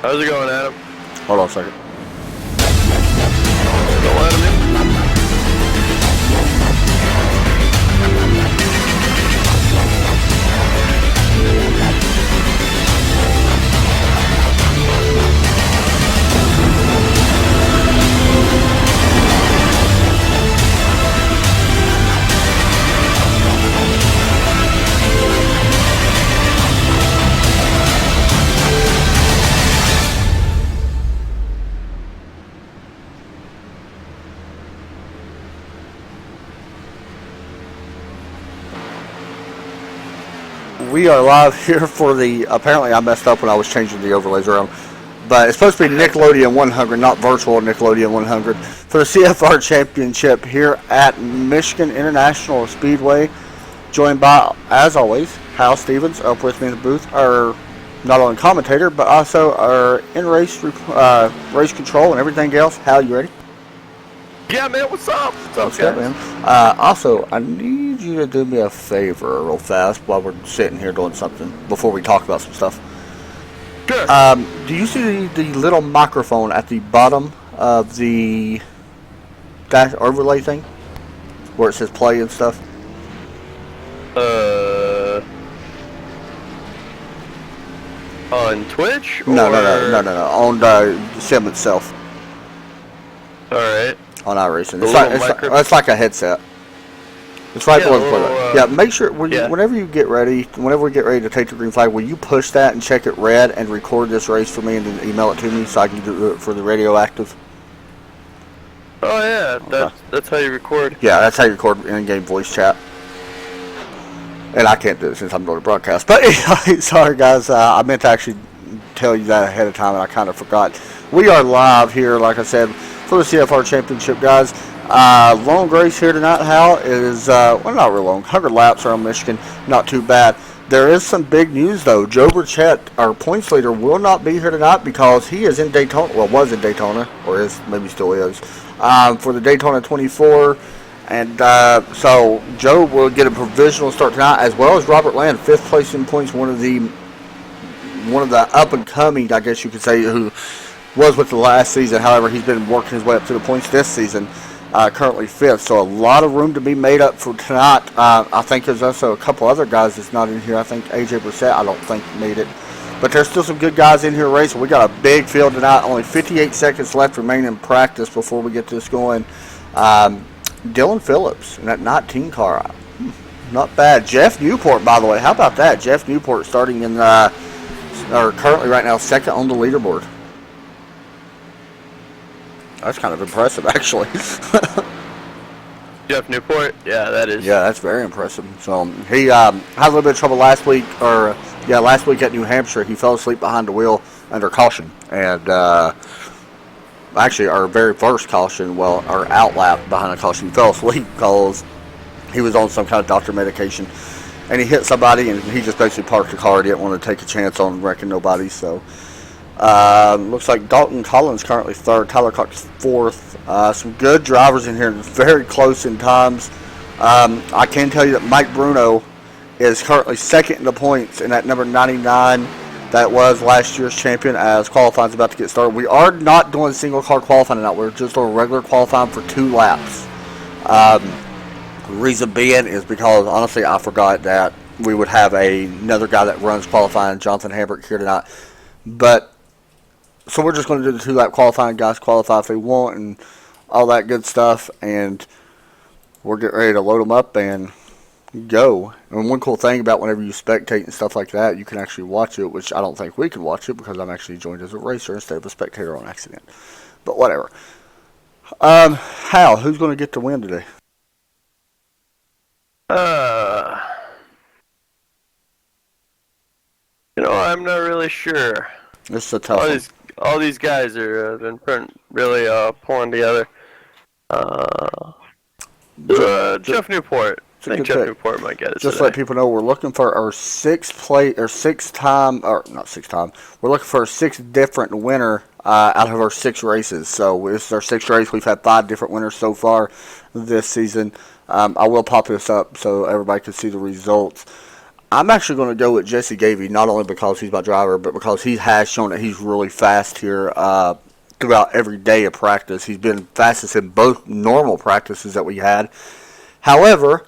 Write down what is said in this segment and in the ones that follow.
How's it going, Adam? Hold on a second. Don't let him in. We are live here for the, apparently I messed up when I was changing the overlays around, but it's supposed to be Nickelodeon 100, not virtual Nickelodeon 100, for the CFR Championship here at Michigan International Speedway, joined by, as always, Hal Stevens up with me in the booth, our not only commentator, but also our in-race race control and everything else. Hal, you ready? Yeah, man, what's up? What's up, What's up, man? Also, I need you to do me a favor real fast while we're sitting here doing something before we talk about some stuff. Sure. Do you see the little microphone at the bottom of the dash overlay thing where it says play and stuff? On Twitch? No. On the sim itself. Alright. On iRacing. It's like a headset. It's right below the play. Yeah, make sure whenever we get ready to take the green flag, will you push that and check it red and record this race for me and then email it to me so I can do it for the radioactive? Oh yeah, Okay. that's how you record. Yeah, that's how you record in-game voice chat. And I can't do it since I'm doing a broadcast. But anyway, sorry guys, I meant to actually tell you that ahead of time and I kind of forgot. We are live here, like I said, for the CFR Championship, guys. Long race here tonight, Hal, is, well, not real long. 100 laps around Michigan, not too bad. There is some big news, though. Joe Burchett, our points leader, will not be here tonight because he is in Daytona, well, was in Daytona, or is, maybe still is, for the Daytona 24. And so Joe will get a provisional start tonight, as well as Robert Land, 5th place in points, one of the up-and-coming, I guess you could say, who was with the last season. However, he's been working his way up to the points this season, currently 5th. So a lot of room to be made up for tonight. I think there's also a couple other guys that's not in here. I think AJ Brissett, I don't think, made it. But there's still some good guys in here racing. We got a big field tonight. Only 58 seconds left remaining in practice before we get this going. Dylan Phillips in that 19 car. Not bad. Jeff Newport, by the way. How about that? Jeff Newport starting in, or currently right now, 2nd on the leaderboard. That's kind of impressive, actually. Jeff Newport? Yeah, that is. Yeah, that's very impressive. So he had a little bit of trouble last week at New Hampshire. He fell asleep behind the wheel under caution. And actually, our very first caution, our outlap behind a caution, he fell asleep because he was on some kind of doctor medication. And he hit somebody, and he just basically parked the car. He didn't want to take a chance on wrecking nobody, so... looks like Dalton Collins currently 3rd, Tyler Cox 4th. Some good drivers in here, very close in times. I can tell you that Mike Bruno is currently 2nd in the points in that number 99 that was last year's champion as qualifying is about to get started. We are not doing single car qualifying tonight. We're just doing regular qualifying for 2 laps. Reason being is because, honestly, I forgot that we would have another guy that runs qualifying, Jonathan Hambrick, here tonight. But so we're just going to do the 2-lap qualifying. Guys qualify if they want and all that good stuff. And we're getting ready to load them up and go. And one cool thing about whenever you spectate and stuff like that, you can actually watch it, which I don't think we can watch it because I'm actually joined as a racer instead of a spectator on accident. But whatever. Hal, who's going to get the win today? I'm not really sure. This is a tough one. All these guys are been really pulling together. Jeff Newport. I think Jeff Newport might get it Just today. let people know we're looking for our we're looking for a 6th different winner out of our 6 races. So this is our 6th race. We've had 5 different winners so far this season. I will pop this up so everybody can see the results. I'm actually going to go with Jesse Gavey, not only because he's my driver, but because he has shown that he's really fast here throughout every day of practice. He's been fastest in both normal practices that we had. However,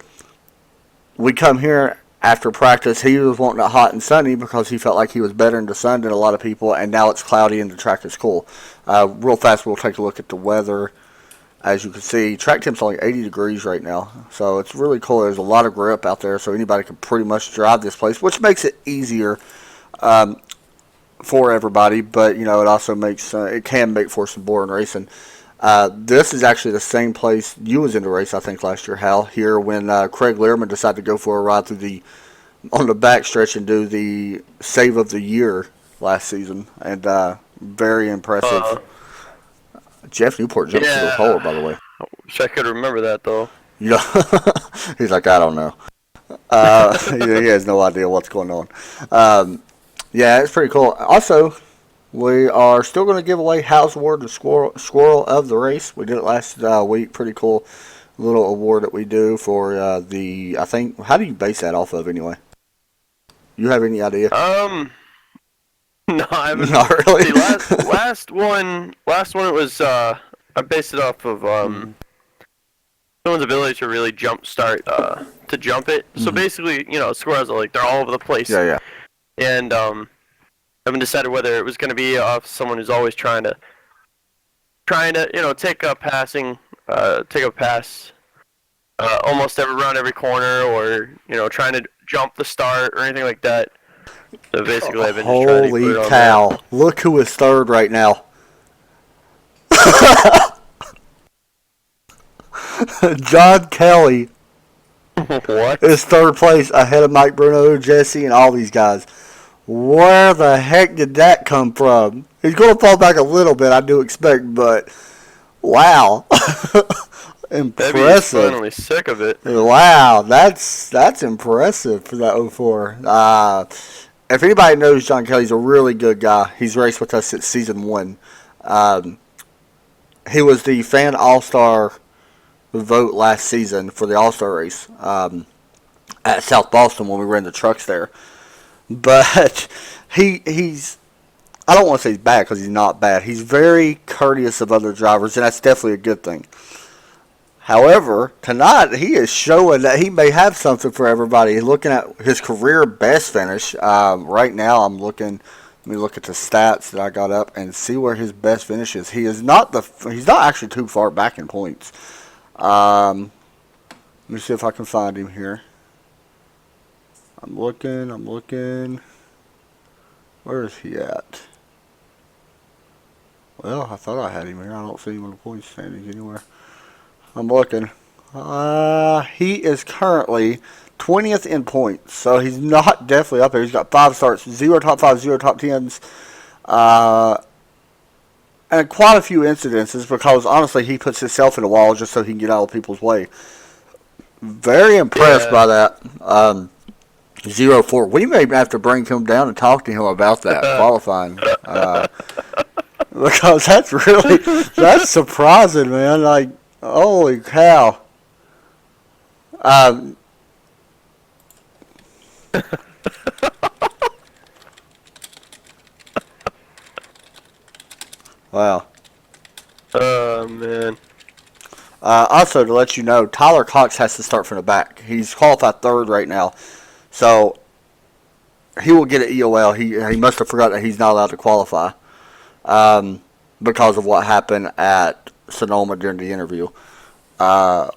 we come here after practice. He was wanting it hot and sunny because he felt like he was better in the sun than a lot of people, and now it's cloudy and the track is cool. Real fast, we'll take a look at the weather. As you can see, track temp's only 80 degrees right now, so it's really cool. There's a lot of grip out there, so anybody can pretty much drive this place, which makes it easier for everybody. But you know, it also makes it can make for some boring racing. This is actually the same place you was in the race, I think, last year, Hal. Here when Craig Learman decided to go for a ride through on the back stretch and do the save of the year last season, and very impressive. Jeff Newport jumped to the pole, by the way. Wish I could remember that, though. Yeah, he's like, I don't know. He has no idea what's going on. Yeah, it's pretty cool. Also, we are still going to give away House Award to Squirrel of the Race. We did it last week. Pretty cool little award that we do for I think, how do you base that off of anyway? You have any idea? No, I haven't. Not really. See, last one it was, I based it off of, someone's ability to really jump it. So basically, you know, squirrels are they're all over the place. Yeah. And, I haven't decided whether it was going to be off someone who's always trying to, you know, take a pass, almost every round, every corner, or, you know, trying to jump the start or anything like that. So basically, I've been just trying to put it on cow! there. Look who is third right now. John Kelly What? is third place ahead of Mike Bruno, Jesse, and all these guys. Where the heck did that come from? He's going to fall back a little bit, I do expect, but wow. Impressive. Maybe he's finally sick of it. Wow, that's impressive for that 04. If anybody knows John Kelly, he's a really good guy. He's raced with us since season 1. He was the fan all-star vote last season for the all-star race at South Boston when we ran the trucks there. But he's, I don't want to say he's bad because he's not bad. He's very courteous of other drivers, and that's definitely a good thing. However, tonight he is showing that he may have something for everybody. Looking at his career best finish, right now I'm looking. Let me look at the stats that I got up and see where his best finish is. He's not actually too far back in points. Let me see if I can find him here. I'm looking. Where is he at? Well, I thought I had him here. I don't see him in the points standings anywhere. I'm looking. He is currently 20th in points, so he's not definitely up there. He's got 5 starts, 0 top 5s, 0 top 10s, and quite a few incidences because, honestly, he puts himself in a wall just so he can get out of people's way. Very impressed by that. 0-4. We may have to bring him down and talk to him about that qualifying. Because that's surprising, man. Like, holy cow. Wow. Oh, man. Also, to let you know, Tyler Cox has to start from the back. He's qualified third right now. So, he will get an EOL. He must have forgot that he's not allowed to qualify because of what happened at Sonoma during the interview. So,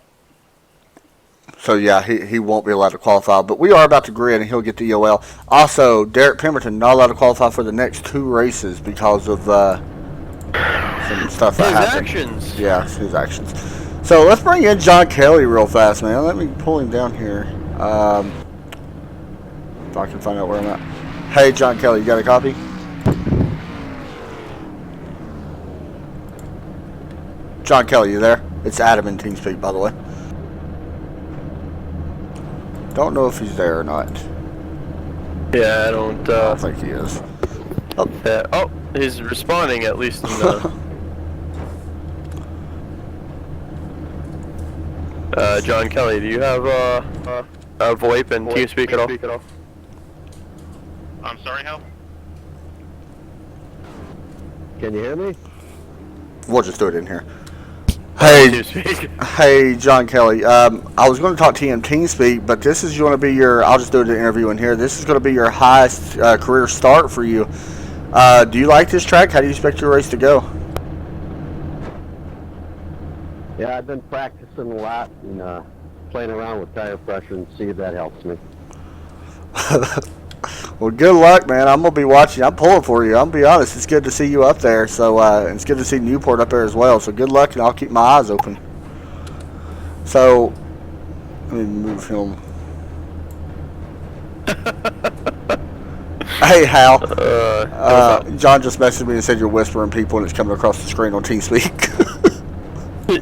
yeah, he won't be allowed to qualify. But we are about to grid, and he'll get the EOL. Also, Derek Pemberton not allowed to qualify for the next 2 races because of some stuff that happened. His actions. Yeah, his actions. So, let's bring in John Kelly real fast, man. Let me pull him down here. If I can find out where I'm at. Hey, John Kelly, you got a copy? John Kelly, you there? It's Adam in TeamSpeak, by the way. Don't know if he's there or not. Yeah, I don't think he is. Oh, he's responding at least in the... John Kelly, do you have VoIP and TeamSpeak at all? I'm sorry, Hal? Can you hear me? We'll just do it in here. Hey, hey, John Kelly. I was going to talk to you in TeamSpeak, but this is going to be your. I'll just do the interview in here. This is going to be your highest career start for you. Do you like this track? How do you expect your race to go? Yeah, I've been practicing a lot and playing around with tire pressure and see if that helps me. Well, good luck, man. I'm going to be watching. I'm pulling for you. I'm going to be honest. It's good to see you up there. So it's good to see Newport up there as well. So good luck, and I'll keep my eyes open. So let me move him. Hey, Hal. John just messaged me and said you're whispering people, and it's coming across the screen on TeamSpeak.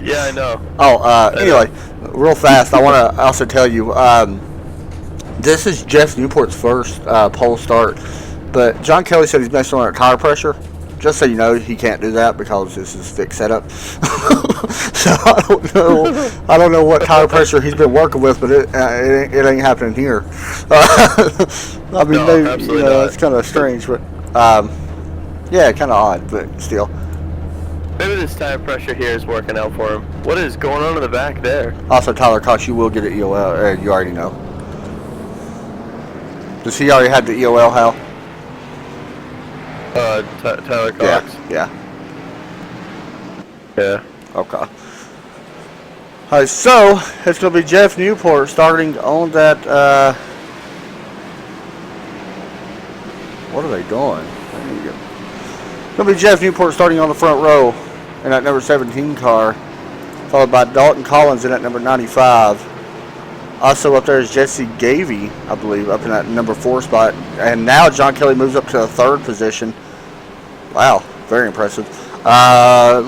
Yeah, I know. Oh, anyway, real fast, I want to also tell you, this is Jeff Newport's first pole start, but John Kelly said he's messing on tire pressure. Just so you know, he can't do that because this is fixed setup. So I don't know what tire pressure he's been working with, but it ain't happening here. I mean, No, maybe, absolutely not. it's kind of strange, but yeah, kind of odd, but still. Maybe this tire pressure here is working out for him. What is going on in the back there? Also, Tyler Cox, you will get an EOL. You already know. Does he already have the EOL, Hal? Tyler Cox. Yeah. Yeah. Okay. Alright, so it's going to be Jeff Newport starting on that. What are they doing? There you go. It's going to be Jeff Newport starting on the front row in that number 17 car, followed by Dalton Collins in that number 95. Also up there is Jesse Gavey, I believe, up in that number 4 spot. And now John Kelly moves up to the 3rd position. Wow, very impressive.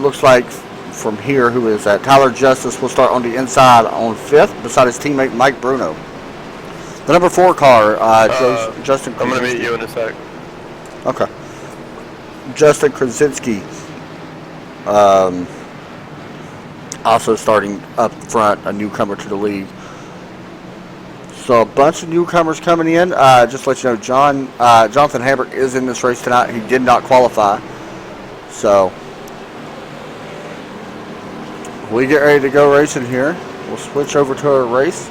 Looks like from here, who is that? Tyler Justice will start on the inside on 5th beside his teammate Mike Bruno. The number 4 car, Justin Krasinski. I'm going to meet you in a sec. Okay. Justin Krasinski. Also starting up front, a newcomer to the league. So a bunch of newcomers coming in. Just to let you know, Jonathan Hambrick is in this race tonight. He did not qualify. So we get ready to go racing here. We'll switch over to our race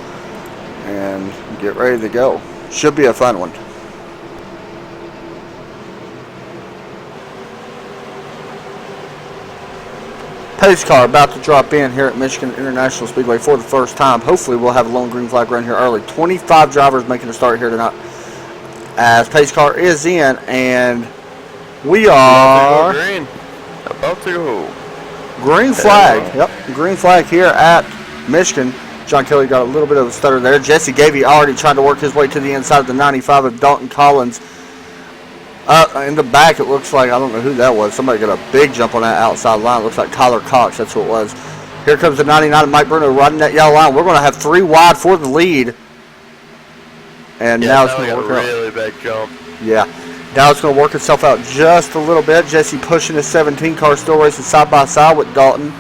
and get ready to go. Should be a fun one. Pace car about to drop in here at Michigan International Speedway for the first time. Hopefully we'll have a lone green flag run here early. 25 drivers making a start here tonight as pace car is in, and we are about to go. Green flag. Yep, green flag here at Michigan. John Kelly got a little bit of a stutter there. Jesse Gavey already trying to work his way to the inside of the 95 of Dalton Collins. In the back, it looks like, I don't know who that was. Somebody got a big jump on that outside line. It looks like Tyler Cox. That's who it was. Here comes the 99 of Mike Bruno riding that yellow line. We're going to have 3 wide for the lead. And Yeah, now it's going to work out. Really big jump. Yeah. Now it's going to work itself out just a little bit. Jesse pushing his 17 car, still racing side by side with Dalton.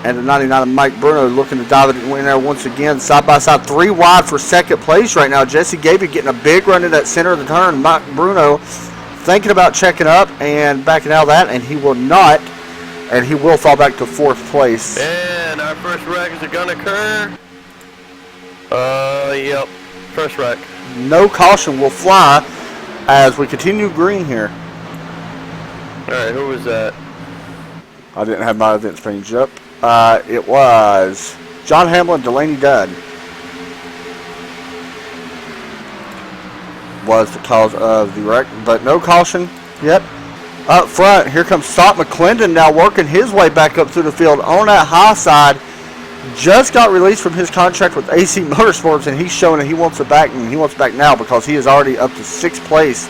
And the 99 of Mike Bruno looking to dive it in there once again. Side by side, 3 wide for second place right now. Jesse Gavey getting a big run in that center of the turn. Mike Bruno thinking about checking up and backing out of that, and he will not. And he will fall back to 4th place. And our first wreck is going to occur. Yep. First wreck. No caution will fly as we continue green here. Alright, who was that? I didn't have my events page up. It was John Hamlin, Delaney Dunn was the cause of the wreck, but no caution yet. Up front, here comes Stott McClendon now working his way back up through the field on that high side. Just got released from his contract with AC Motorsports, and he's showing that he wants it back, and he wants it back now because he is already up to 6th place,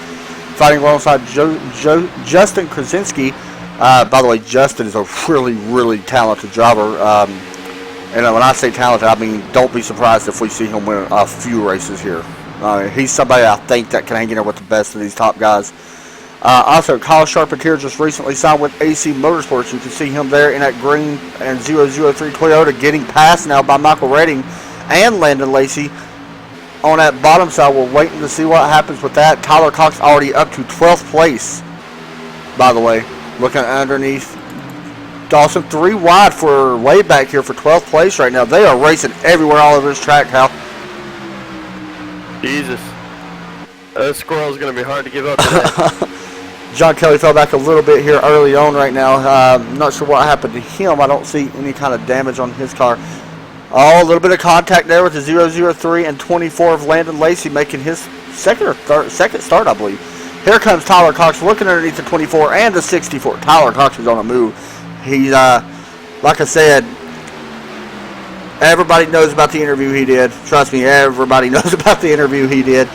fighting alongside Justin Krasinski. By the way, Justin is a really, really talented driver. And when I say talented, I mean don't be surprised if we see him win a few races here. He's somebody I think that can hang in there with the best of these top guys. Also, Kyle Charpentier just recently signed with AC Motorsports. You can see him there in that green and 003 Toyota getting passed now by Michael Redding and Landon Lacey. on that bottom side. We're waiting to see what happens with that. Tyler Cox already up to 12th place, by the way. Looking underneath Dawson, 3 wide for way back here for 12th place right now. They are racing everywhere all over this track, Hal. Jesus. That squirrel is going to be hard to give up today. John Kelly fell back a little bit here early on right now. Not sure what happened to him. I don't see any kind of damage on his car. Oh, a little bit of contact there with the 003 and 24 of Landon Lacey making his second start, I believe. Here comes Tyler Cox looking underneath the 24 and the 64. Tyler Cox is on a move. He's, like I said, everybody knows about the interview he did. Trust me, everybody knows about the interview he did.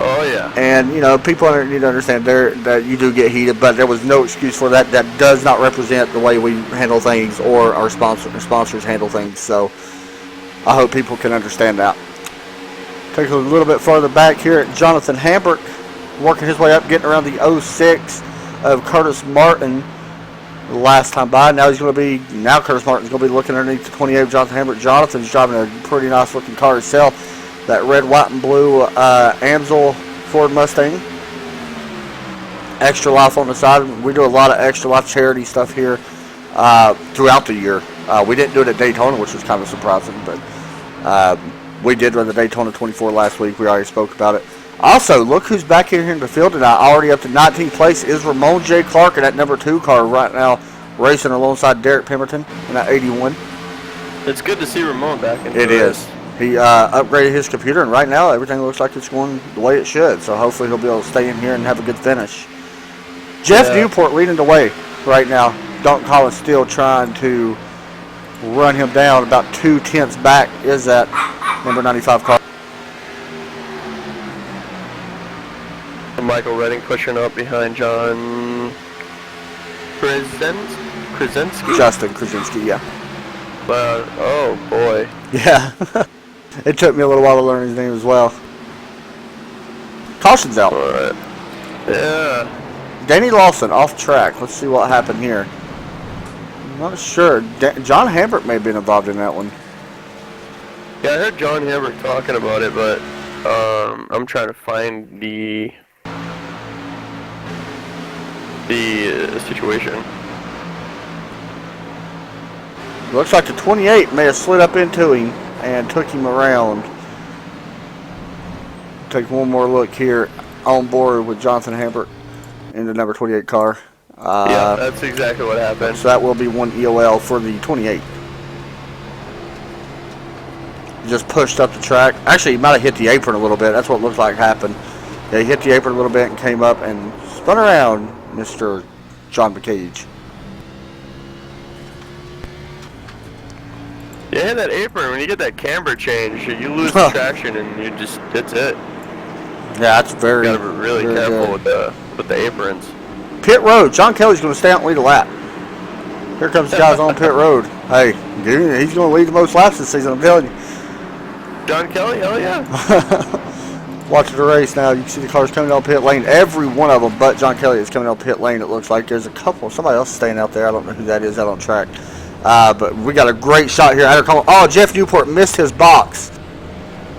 Oh, yeah. And, you know, people need to understand that you do get heated, but there was no excuse for that. That does not represent the way we handle things or our sponsors handle things. So I hope people can understand that. Take a little bit farther back here at Jonathan Hambert, working his way up, getting around the 06 of Curtis Martin the last time by. Now Curtis Martin's going to be looking underneath the 28 of Jonathan Hambert. Jonathan's driving a pretty nice looking car himself. That red, white, and blue Amstel Ford Mustang. Extra Life on the side. We do a lot of Extra Life charity stuff here throughout the year. We didn't do it at Daytona, which was kind of surprising, but we did run the Daytona 24 last week. We already spoke about it. Also, look who's back here in the field tonight. Already up to 19th place is Ramon J. Clark in that number 2 car right now, racing alongside Derek Pemberton in that 81. It's good to see Ramon back in the It race. is. He upgraded his computer, and right now everything looks like it's going the way it should. So hopefully he'll be able to stay in here and have a good finish. Jeff Newport leading the way right now. Dalton Collins still trying to run him down. About 2/10 back is that number 95 car. Michael Redding pushing up behind John Krasinski. Justin Krasinski, yeah. But, oh boy. Yeah. It took me a little while to learn his name as well. Caution's out. Alright. Yeah. Danny Lawson off track. Let's see what happened here. I'm not sure. John Hambert may have been involved in that one. Yeah, I heard John Hambert talking about it, but I'm trying to find the situation. Looks like the 28 may have slid up into him and took him around. Take one more look here on board with Jonathan Hambert in the number 28 car. Yeah, that's exactly what happened. So that will be one EOL for the 28. Just pushed up the track. Actually, he might have hit the apron a little bit. That's what it looks like happened. Yeah, he hit the apron a little bit and came up and spun around Mr. John McCage. Yeah, that apron, when you get that camber change, you lose the traction and you just, that's it. Yeah, that's very, you gotta be really careful with the aprons. Pit road. John Kelly's going to stay out and lead a lap. Here comes the guys on pit road. Hey, dude, he's going to lead the most laps this season, I'm telling you. John Kelly, hell yeah. Watching the race now, you can see the cars coming down pit lane. Every one of them but John Kelly is coming down pit lane, it looks like. There's a couple, somebody else staying out there. I don't know who that is out on track. But we got a great shot here. Oh, Jeff Newport missed his box.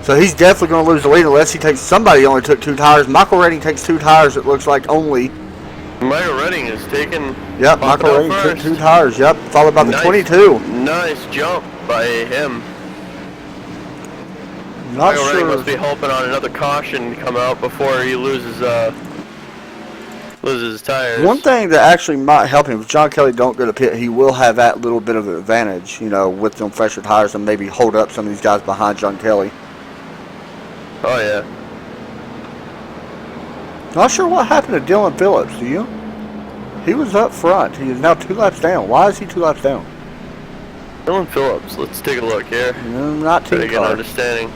So he's definitely going to lose the lead unless he takes, somebody only took 2 tires. Michael Redding takes 2 tires, it looks like, only. Michael Redding is taking. Yep, Michael Redding took 2 tires. Yep, followed by the 22. Nice jump by him. Not Michael sure. Redding must be hoping on another caution to come out before he loses his tires. One thing that actually might help him, if John Kelly don't go to pit, he will have that little bit of an advantage, you know, with them fresher tires and maybe hold up some of these guys behind John Kelly. Oh, yeah. Not sure what happened to Dylan Phillips, do you? He was up front. He is now 2 laps down. Why is he 2 laps down? Dylan Phillips, let's take a look here. No, not Try to team get an car. understanding.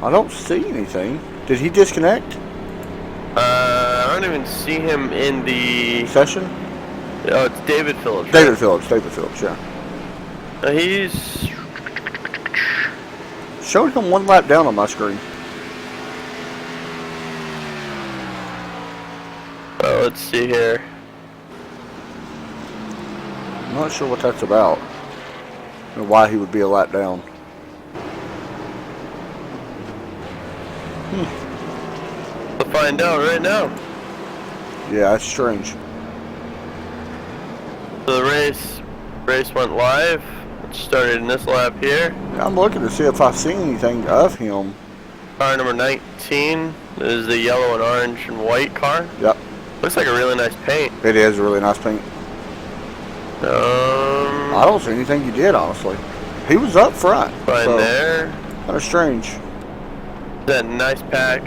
I don't see anything. Did he disconnect? I don't even see him in the... Session? Oh, it's David Phillips. David Phillips, yeah. He's... Showed him 1 lap down on my screen. let's see here. I'm not sure what that's about. Or why he would be a lap down. find out right now. Yeah, that's strange. So the race went live. It started in this lap here. I'm looking to see if I see anything of him. Car number 19 is the yellow and orange and white car. Yep. Looks like a really nice paint. It is a really nice paint. I don't see anything you did, honestly. He was up front. Right so there. Kind of strange. That nice pack.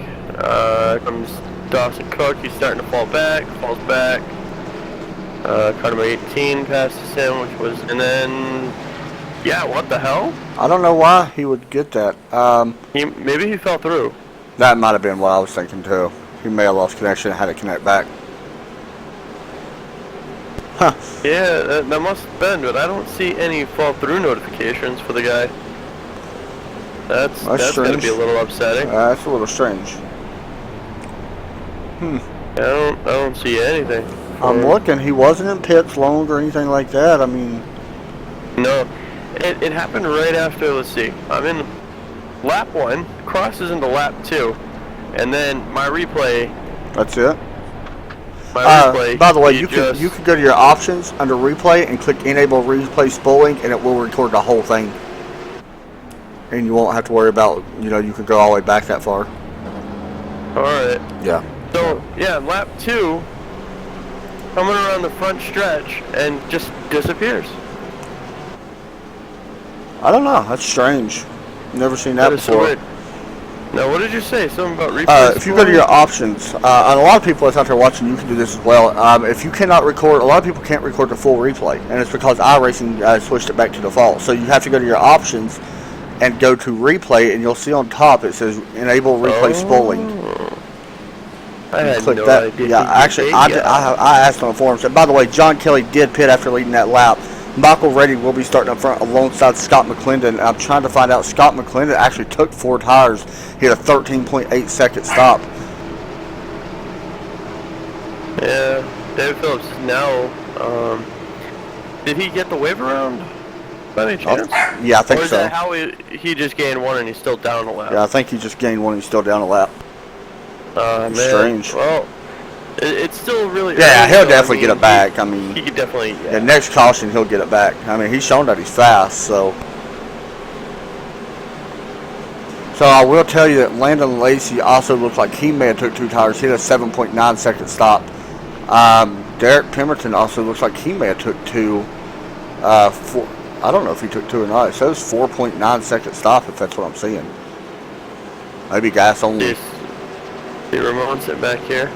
Comes Dawson Cook. He's starting to fall back. Falls back. Car number 18 passes him, which was, and then, yeah, what the hell? I don't know why he would get that. Maybe he fell through. That might have been what I was thinking too. He may have lost connection and had to connect back. Huh. Yeah, that must have been, but I don't see any fall through notifications for the guy. That's gotta be a little upsetting. That's a little strange. I don't see anything. I'm looking. He wasn't in pits long or anything like that. I mean, no, it happened right after. Let's see. I'm in lap 1, crosses into lap 2, and then my replay. that's it. My replay. By the way, you can go to your options under replay and click enable replay spooling, and it will record the whole thing. And you won't have to worry about, you can go all the way back that far. All right. Yeah. So yeah, lap 2, coming around the front stretch and just disappears. I don't know. That's strange. Never seen that That is so before. weird. Now, what did you say? Something about replay? If you go to your options, and a lot of people that's out there watching, you can do this as well. If you cannot record, a lot of people can't record the full replay, and it's because iRacing switched it back to default. So you have to go to your options and go to replay, and you'll see on top it says enable replay spooling. I had Click no that. idea. Yeah, actually, I asked on the forums. And by the way, John Kelly did pit after leading that lap. Michael Reddy will be starting up front alongside Scott McClendon. I'm trying to find out. Scott McClendon actually took 4 tires. He had a 13.8 second stop. Yeah, David Phillips is now. Did he get the wave around by any chance? Yeah, I think or is so. that how he just gained 1 and he's still down a lap? Yeah, I think he just gained 1 and he's still down a lap. Man. Strange. Well, it's still really. Yeah, early, he'll so, definitely get it back. I mean, he could definitely. Yeah. the next caution, he'll get it back. I mean, he's shown that he's fast, so. So I will tell you that Landon Lacey also looks like he may have took 2 tires. He had a 7.9 second stop. Derek Pemberton also looks like he may have took 2. I don't know if he took 2 or not. It says 4.9 second stop, if that's what I'm seeing. Maybe gas only. See Ramon sit back here.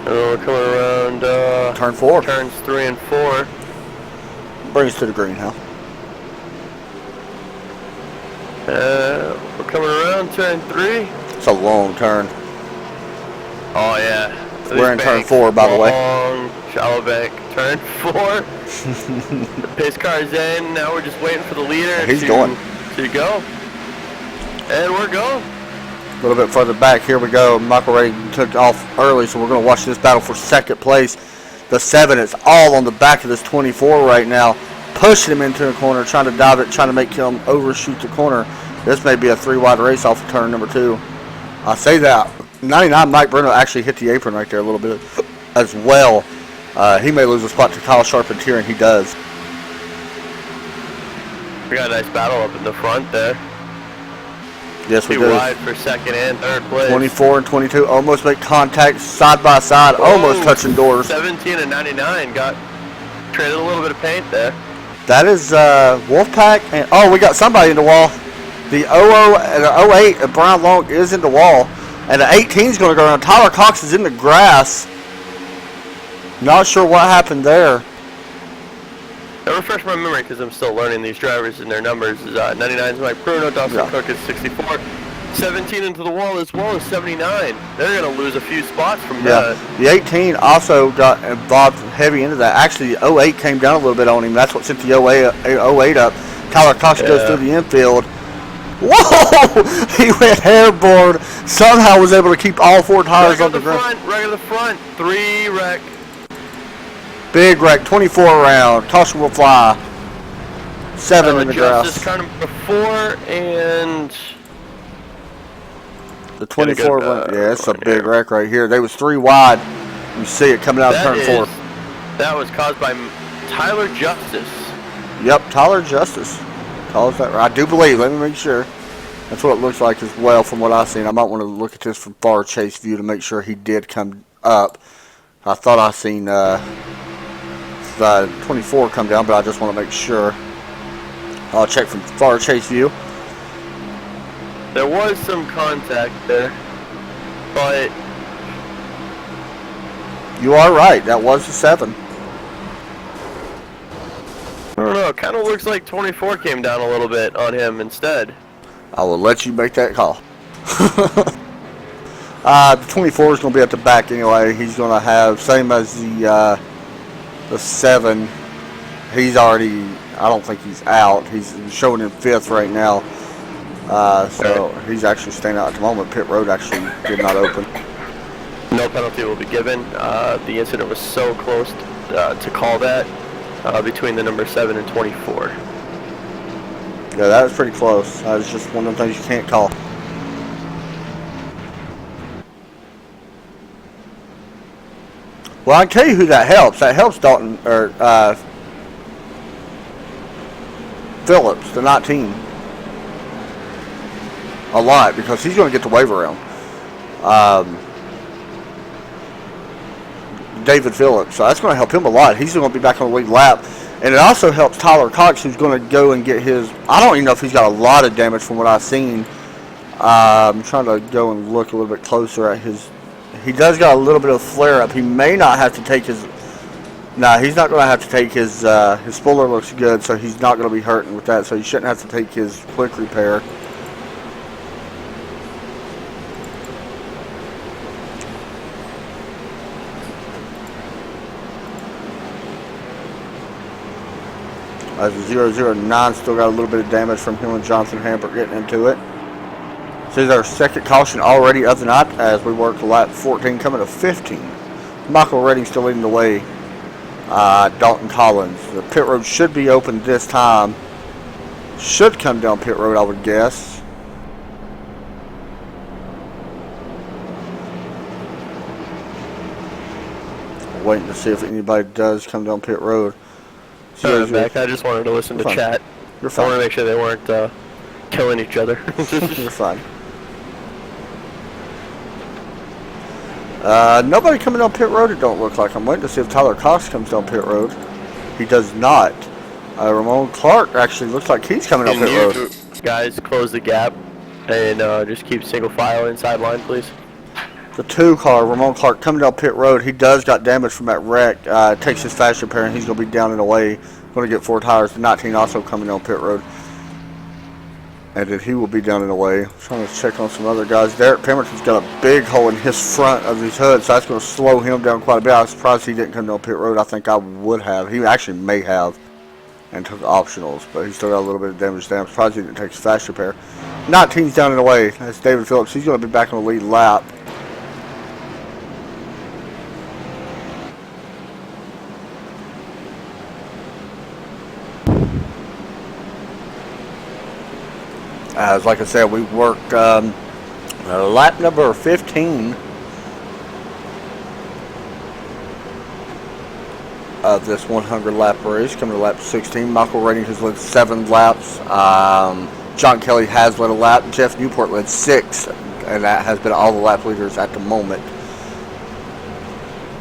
And we're coming around Turn 4. turns 3 and 4. Bring us to the green, huh? We're coming around turn 3. It's a long turn. Oh yeah. We're in turn 4, by the way. Long, shallow bank. Turn 4. The pace car's in. Now we're just waiting for the leader He's going. to go. And we're going. A little bit further back, here we go. Michael Ray took off early, so we're going to watch this battle for second place. The 7 is all on the back of this 24 right now, pushing him into the corner, trying to dive it, trying to make him overshoot the corner. This may be a 3-wide race off of turn number 2. I say that. 99 Mike Bruno actually hit the apron right there a little bit as well. He may lose a spot to Kyle Charpentier, and he does. We got a nice battle up in the front there. Yes, we Too do. wide for second and third place. 24 and 22 almost make contact side by side, almost touching doors. 17 and 99 got traded a little bit of paint there. That is Wolfpack, and we got somebody in the wall. The 08 of Brian Long is in the wall, and the 18 is going to go around. Tyler Cox is in the grass. Not sure what happened there. I refresh my memory because I'm still learning these drivers and their numbers. 99 is Mike Bruno, Dawson Cook is 64, 17 into the wall as well as 79. They're going to lose a few spots from that. The 18 also got involved heavy into that. Actually, the 08 came down a little bit on him. That's what sent the 08 up. Tyler Cox goes through the infield. Whoa! He went airborne. Somehow was able to keep all 4 tires on the ground. Right at the front, 3 wreck. Big wreck, 24 around. Caution will fly. 7 in the grass. Car number 4 and The 24 Get a good, yeah, it's a run big here. wreck right here. They was 3 wide. You see it coming out of turn 4. That was caused by Tyler Justice. Yep, Tyler Justice caused that. I do believe. Let me make sure. That's what it looks like as well from what I've seen. I might want to look at this from far chase view to make sure he did come up. I thought I seen the 24 come down, but I just want to make sure. I'll check from far chase view. There was some contact there, but You are right. That was the 7. I don't know. It kind of looks like 24 came down a little bit on him instead. I will let you make that call. The 24 is going to be at the back anyway. He's going to have, same as the 7. He's already, I don't think he's out. He's showing in 5th right now. So he's actually staying out at the moment. Pit road actually did not open. No penalty will be given. The incident was so close to call that between the number 7 and 24. Yeah, that was pretty close. That was just one of the things you can't call. Well, I can tell you who that helps. That helps Dalton, or Phillips, the 19. A lot, because he's going to get the wave around. David Phillips. So that's going to help him a lot. He's going to be back on the lead lap. And it also helps Tyler Cox, who's going to go and get his... I don't even know if he's got a lot of damage from what I've seen. I'm trying to go and look a little bit closer at his... He does got a little bit of flare-up. He may not have to take his... No, he's not going to have to take his... his spoiler looks good, so he's not going to be hurting with that. So he shouldn't have to take his quick repair. As the 009 still got a little bit of damage from him and Jonathan Hamburg getting into it. This is our second caution already of the night as we work lap 14 coming to 15. Michael Redding still leading the way. Dalton Collins. The pit road should be open this time. Should come down pit road, I would guess. Waiting to see if anybody does come down pit road. Back. I just wanted to listen to chat. You're I fine. want to make sure they weren't killing each other. You're fine. Nobody coming down pit road, it don't look like. I'm waiting to see if Tyler Cox comes down pit road. He does not. Ramon Clark actually looks like he's coming down pit road. Guys, close the gap and just keep single file inside line, please. The 2 car, Ramon Clark, coming down pit road. He does got damage from that wreck. Takes his fast repair and he's going to be down and away. Going to get 4 tires. The 19 also coming down pit road. And then he will be down and away. I'm trying to check on some other guys. Derek Pemberton's got a big hole in his front of his hood, so that's going to slow him down quite a bit. I was surprised he didn't come down pit road. I think I would have. He actually may have and took optionals, but he still got a little bit of damage there. I'm surprised he didn't take his fast repair. 19's down and away. That's David Phillips. He's going to be back on the lead lap. As like I said, we worked lap number 15 of this 100 lap race. Coming to lap 16, Michael Redding has led 7 laps. John Kelly has led a lap. Jeff Newport led 6, and that has been all the lap leaders at the moment.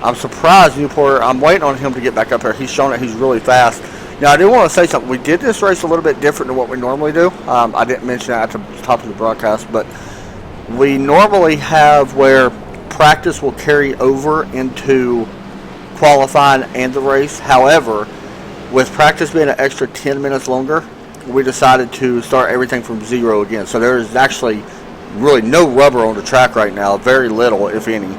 I'm surprised Newport. I'm waiting on him to get back up here. He's shown that he's really fast. Now, I do want to say something. We did this race a little bit different than what we normally do. I didn't mention that at the top of the broadcast, but we normally have where practice will carry over into qualifying and the race. However, with practice being an extra 10 minutes longer, we decided to start everything from 0 again. So there is actually really no rubber on the track right now, very little, if any,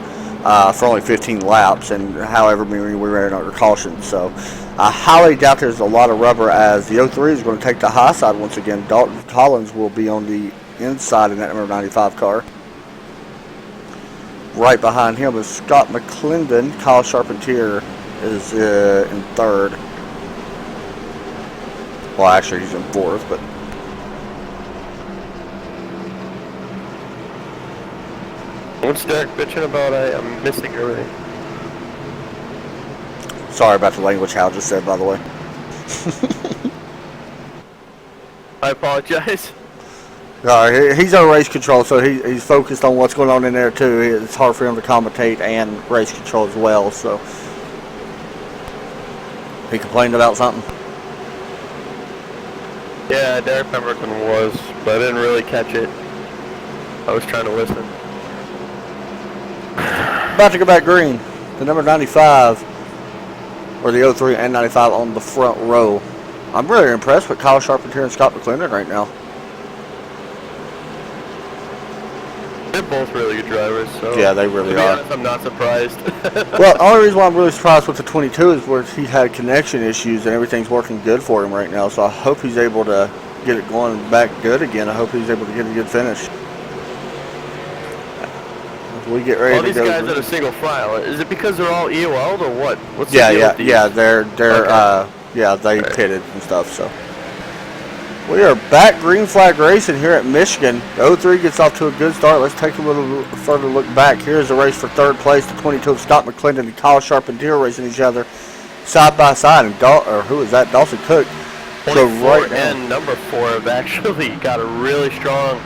for only 15 laps, and however many we ran under caution. So I highly doubt there's a lot of rubber, as the 03 is going to take the high side once again. Dalton Collins will be on the inside in that number 95 car. Right behind him is Scott McClendon. Kyle Charpentier is in 3rd. Well, actually, he's in 4th, but What's Derek bitching about? I'm missing everything. Sorry about the language Hal just said, by the way. I apologize. He's on race control, so he's focused on what's going on in there too. It's hard for him to commentate and race control as well. So he complained about something. Yeah, Derek Pemberton was, but I didn't really catch it. I was trying to listen. About to go back green. The number 95, or the 03 and 95 on the front row. I'm really impressed with Kyle Charpentier and Scott McClendon right now. They're both really good drivers, so Yeah, they really to be are. honest, I'm not surprised. Well, the only reason why I'm really surprised with the 22 is where he had connection issues and everything's working good for him right now. So I hope he's able to get it going back good again. I hope he's able to get a good finish. As we get ready All to these go. guys that are single file, is it because they're all EOL'd or what? What's Yeah, the deal yeah, with these? yeah. They're Okay. yeah, they All right. pitted and stuff. So we are back green flag racing here at Michigan. The 03 gets off to a good start. Let's take a little further look back. Here's the race for third place. The 22 of Scott McClendon and Kyle Charpentier racing each other side by side. And who is that? Dawson Cook. So 24 right now, and number 4 have actually got a really strong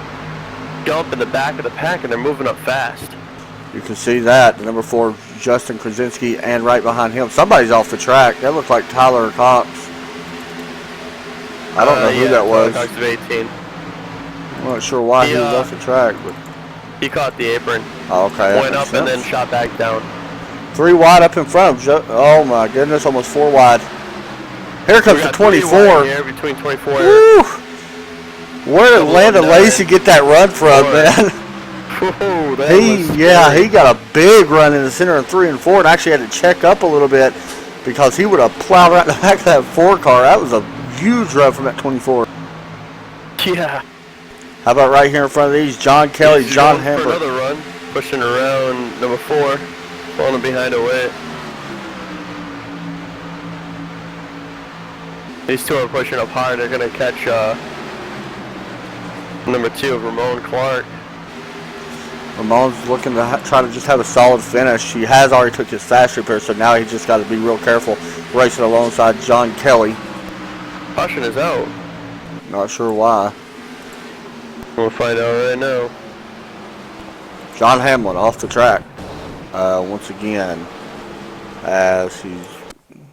jump in the back of the pack, and they're moving up fast. you can see that. The number 4, Justin Krasinski, and right behind him, somebody's off the track. That looked like Tyler Cox. I don't know who that was. Cox of 18. I'm not sure why he was off the track, but He caught the apron, oh, okay. that went makes up, and then sense. shot back down. 3 wide up in front of him. Oh my goodness, almost 4 wide. Here comes We the got 3 24. wide here between 24. Woo! Where did Double Landon 9. Lacey get that run from, Four. man? Whoa, that was He scary. got a big run in the center of 3 and 4, and actually had to check up a little bit because he would have plowed right in the back of that 4 car. That was a huge run from that 24. Yeah. How about right here in front of these? John Kelly, He's John going for Hamburg. another run, pushing around number 4, falling behind away. These two are pushing up hard. They're gonna catch number 2 of Ramon Clark. Ramon's looking to try to just have a solid finish. He has already took his fast repair, so now he just got to be real careful racing alongside John Kelly. Caution is out. Not sure why. We'll find out right now. John Hamlin off the track once again as he's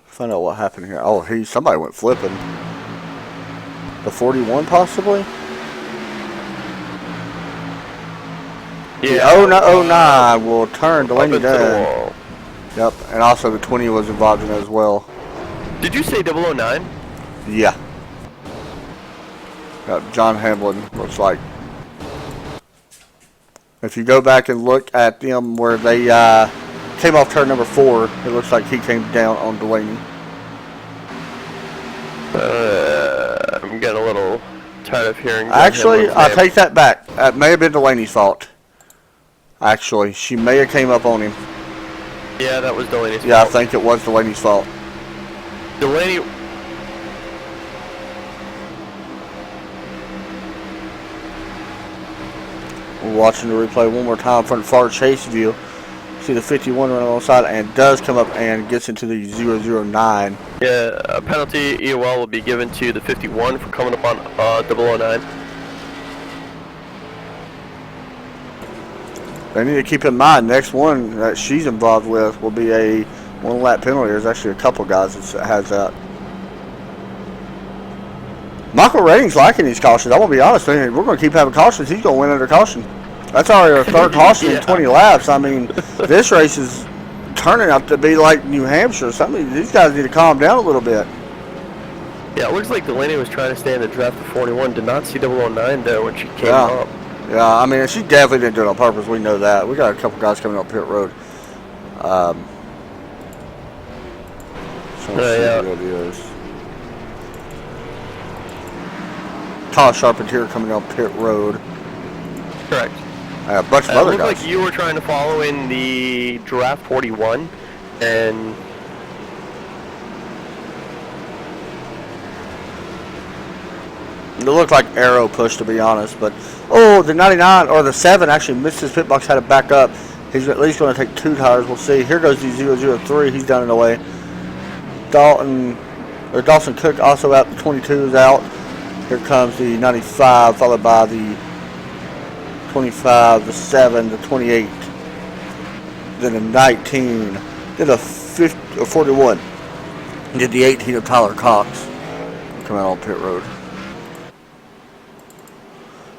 find out what happened here. Oh, somebody went flipping. The 41 possibly. Yeah. The 09 will turn Up Delaney into the down. wall. Yep, and also the 20 was involved in it as well. Did you say 009? Yeah. Got John Hamlin, looks like. If you go back and look at them where they came off turn number 4, it looks like he came down on Delaney. I'm getting a little tired of hearing. Actually, Hamlin's I'll name. take that back. That may have been Delaney's fault. Actually, she may have came up on him. Yeah, that was Delaney's Yeah, I fault. think it was Delaney's fault. Delaney. We're watching the replay one more time from the far chase view. See the 51 run alongside and does come up and gets into the 009. Yeah, a penalty EOL will be given to the 51 for coming up on 009. They need to keep in mind, next one that she's involved with will be a 1 lap penalty. There's actually a couple guys that has that. Michael Rating's liking these cautions. I'm going to be honest with you. We're going to keep having cautions. He's going to win under caution. That's already our third caution Yeah. in 20 laps. I mean, this race is turning out to be like New Hampshire. These guys need to calm down a little bit. Yeah, it looks like Delaney was trying to stay in the draft of 41. Did not see 009 there when she came Yeah. up. Yeah, I mean, she definitely didn't do it on purpose. We know that. We got a couple guys coming up pit road. So let's see Yeah. what it is. Kyle Charpentier coming up pit road. Correct. A bunch of It other looked guys. like you were trying to follow in the draft 41, and It looked like arrow push, to be honest. But, oh, the 99, or the 7 actually missed his pit box, had to back up. He's at least going to take 2 tires. We'll see. Here goes the 003. He's down and away. Dawson Cook also out. The 22 is out. Here comes the 95, followed by the 25, the 7, the 28, then the 19, then the 50, or 41, did the 18 of Tyler Cox come out on pit road.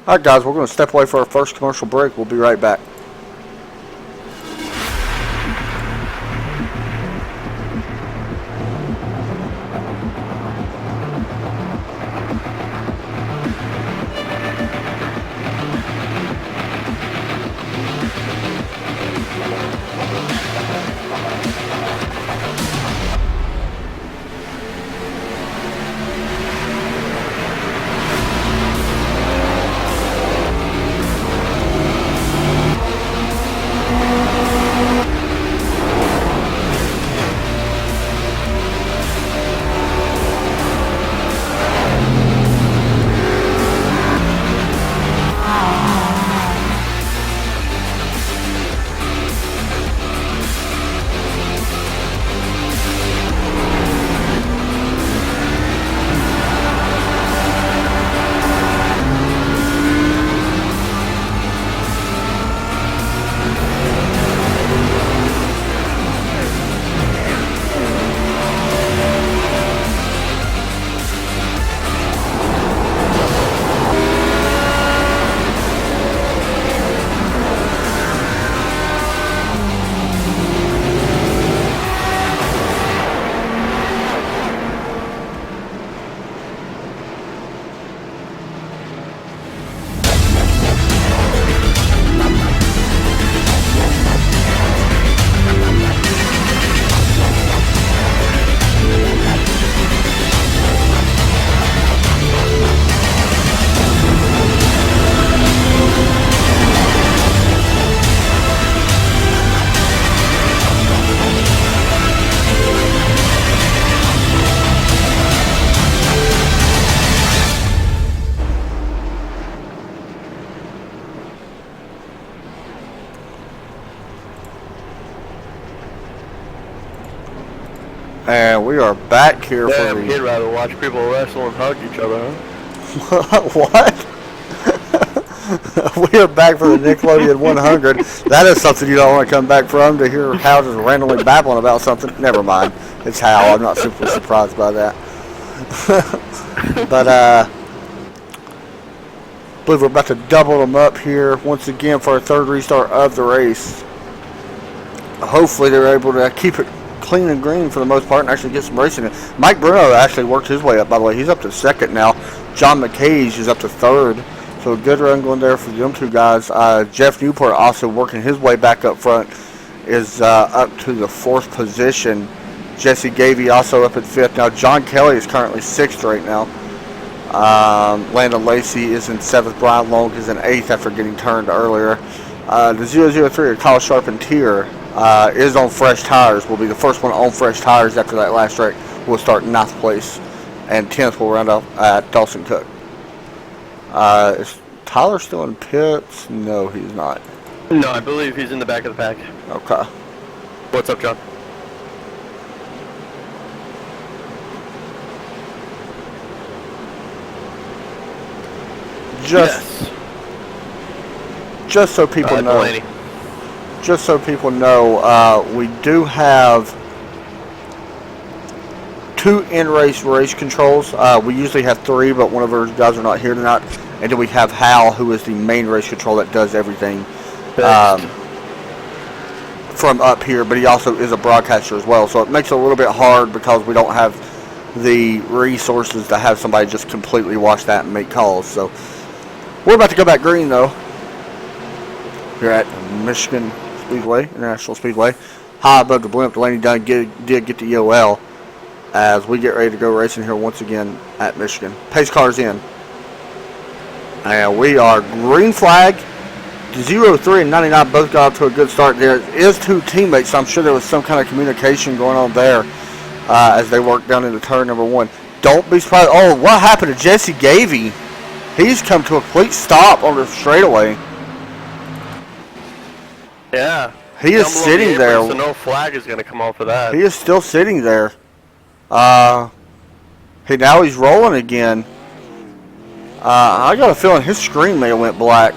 All right, guys, we're going to step away for our first commercial break. We'll be right back. And we are back here for Damn, the... he'd rather watch people wrestle and hug each other, huh? What? We are back for the Nickelodeon 100. That is something you don't want to come back from, to hear Hal just randomly babbling about something. Never mind. It's Hal. I'm not super surprised by that. But, I believe we're about to double them up here once again for our third restart of the race. Hopefully they're able to keep it clean and green for the most part and actually get some racing in. Mike Bruno actually worked his way up, by the way. He's up to second now. John McCage is up to third. So a good run going there for them two guys. Jeff Newport also working his way back up front, is up to the fourth position. Jesse Gavey also up at fifth. Now John Kelly is currently sixth right now. Landon Lacey is in seventh. Brian Long is in eighth after getting turned earlier. The 003 of Kyle Charpentier is on fresh tires. Will be the first one on fresh tires after that last wreck. Will start in ninth place, and 10th will round up at Dawson Cook. Is Tyler still in pits? No, he's not. No, I believe he's in the back of the pack. Okay. What's up, John? Just so people know. Delaney. Just so people know, we do have two in-race race controls. We usually have three, but one of our guys are not here tonight. And then we have Hal, who is the main race control that does everything from up here, but he also is a broadcaster as well. So it makes it a little bit hard because we don't have the resources to have somebody just completely watch that and make calls. So we're about to go back green, though. Here at Michigan Speedway, International Speedway. High above the blimp, Delaney Dunn did get the EOL as we get ready to go racing here once again at Michigan. Pace car's in. And we are green flag. 03 and 99 both got off to a good start. There is two teammates, so I'm sure there was some kind of communication going on there as they work down into turn number one. Don't be surprised. Oh, what happened to Jesse Gavey? He's come to a complete stop on the straightaway. Yeah. He is Down below the sitting apron, there. So no flag is going to come off for that. He is still sitting there. Hey, now he's rolling again. I got a feeling his screen may have went black.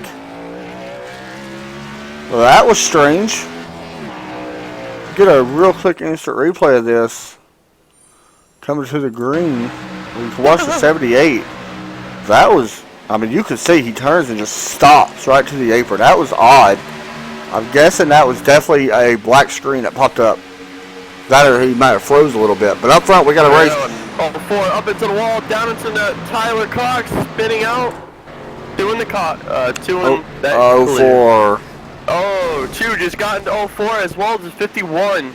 Well, that was strange. Get a real quick instant replay of this. Coming to the green. We can watch the 78. That was, I mean, you could see he turns and just stops right to the apron. That was odd. I'm guessing that was definitely a black screen that popped up. That or he might have froze a little bit. But up front, we got a race. Oh, before up into the wall, down into the Tyler Cox, spinning out, doing the doing that. Oh, four. Oh, 2 just got into 04 as well as 51.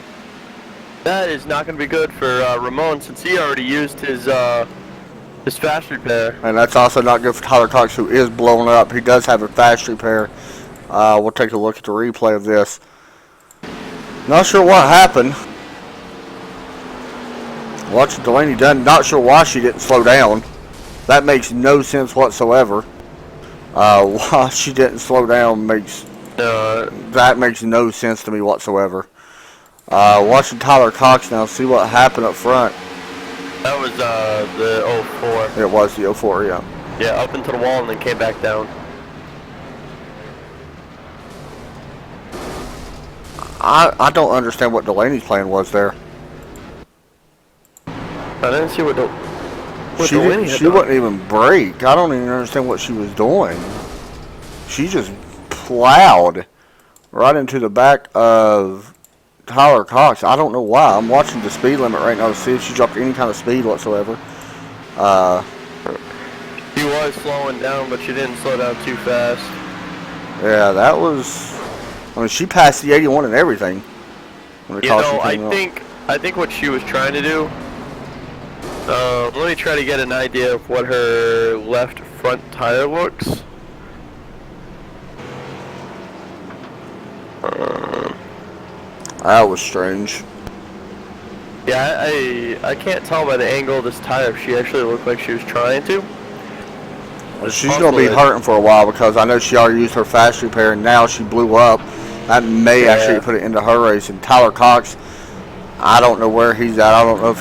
That is not going to be good for Ramon since he already used his fast repair. And that's also not good for Tyler Cox, who is blown up. He does have a fast repair. We'll take a look at the replay of this. Not sure what happened. Watching Delaney Dunn, not sure why she didn't slow down. That makes no sense whatsoever. Why she didn't slow down that makes no sense to me whatsoever. Watching Tyler Cox now, see what happened up front. That was the 04. It was the 04, yeah. Yeah, up into the wall and then came back down. I don't understand what Delaney's plan was there. I didn't see what She wouldn't even brake. I don't even understand what she was doing. She just plowed right into the back of Tyler Cox. I don't know why. I'm watching the speed limit right now to see if she dropped any kind of speed whatsoever. She was slowing down, but she didn't slow down too fast. Yeah, that was... I mean, she passed the 81 and everything. When the caution came out. I think what she was trying to do... let me try to get an idea of what her left front tire looks. That was strange. Yeah, I can't tell by the angle of this tire if she actually looked like she was trying to. She's going to be hurting for a while because I know she already used her fast repair and now she blew up. That may actually put it into her race. And Tyler Cox, I don't know where he's at. I don't know if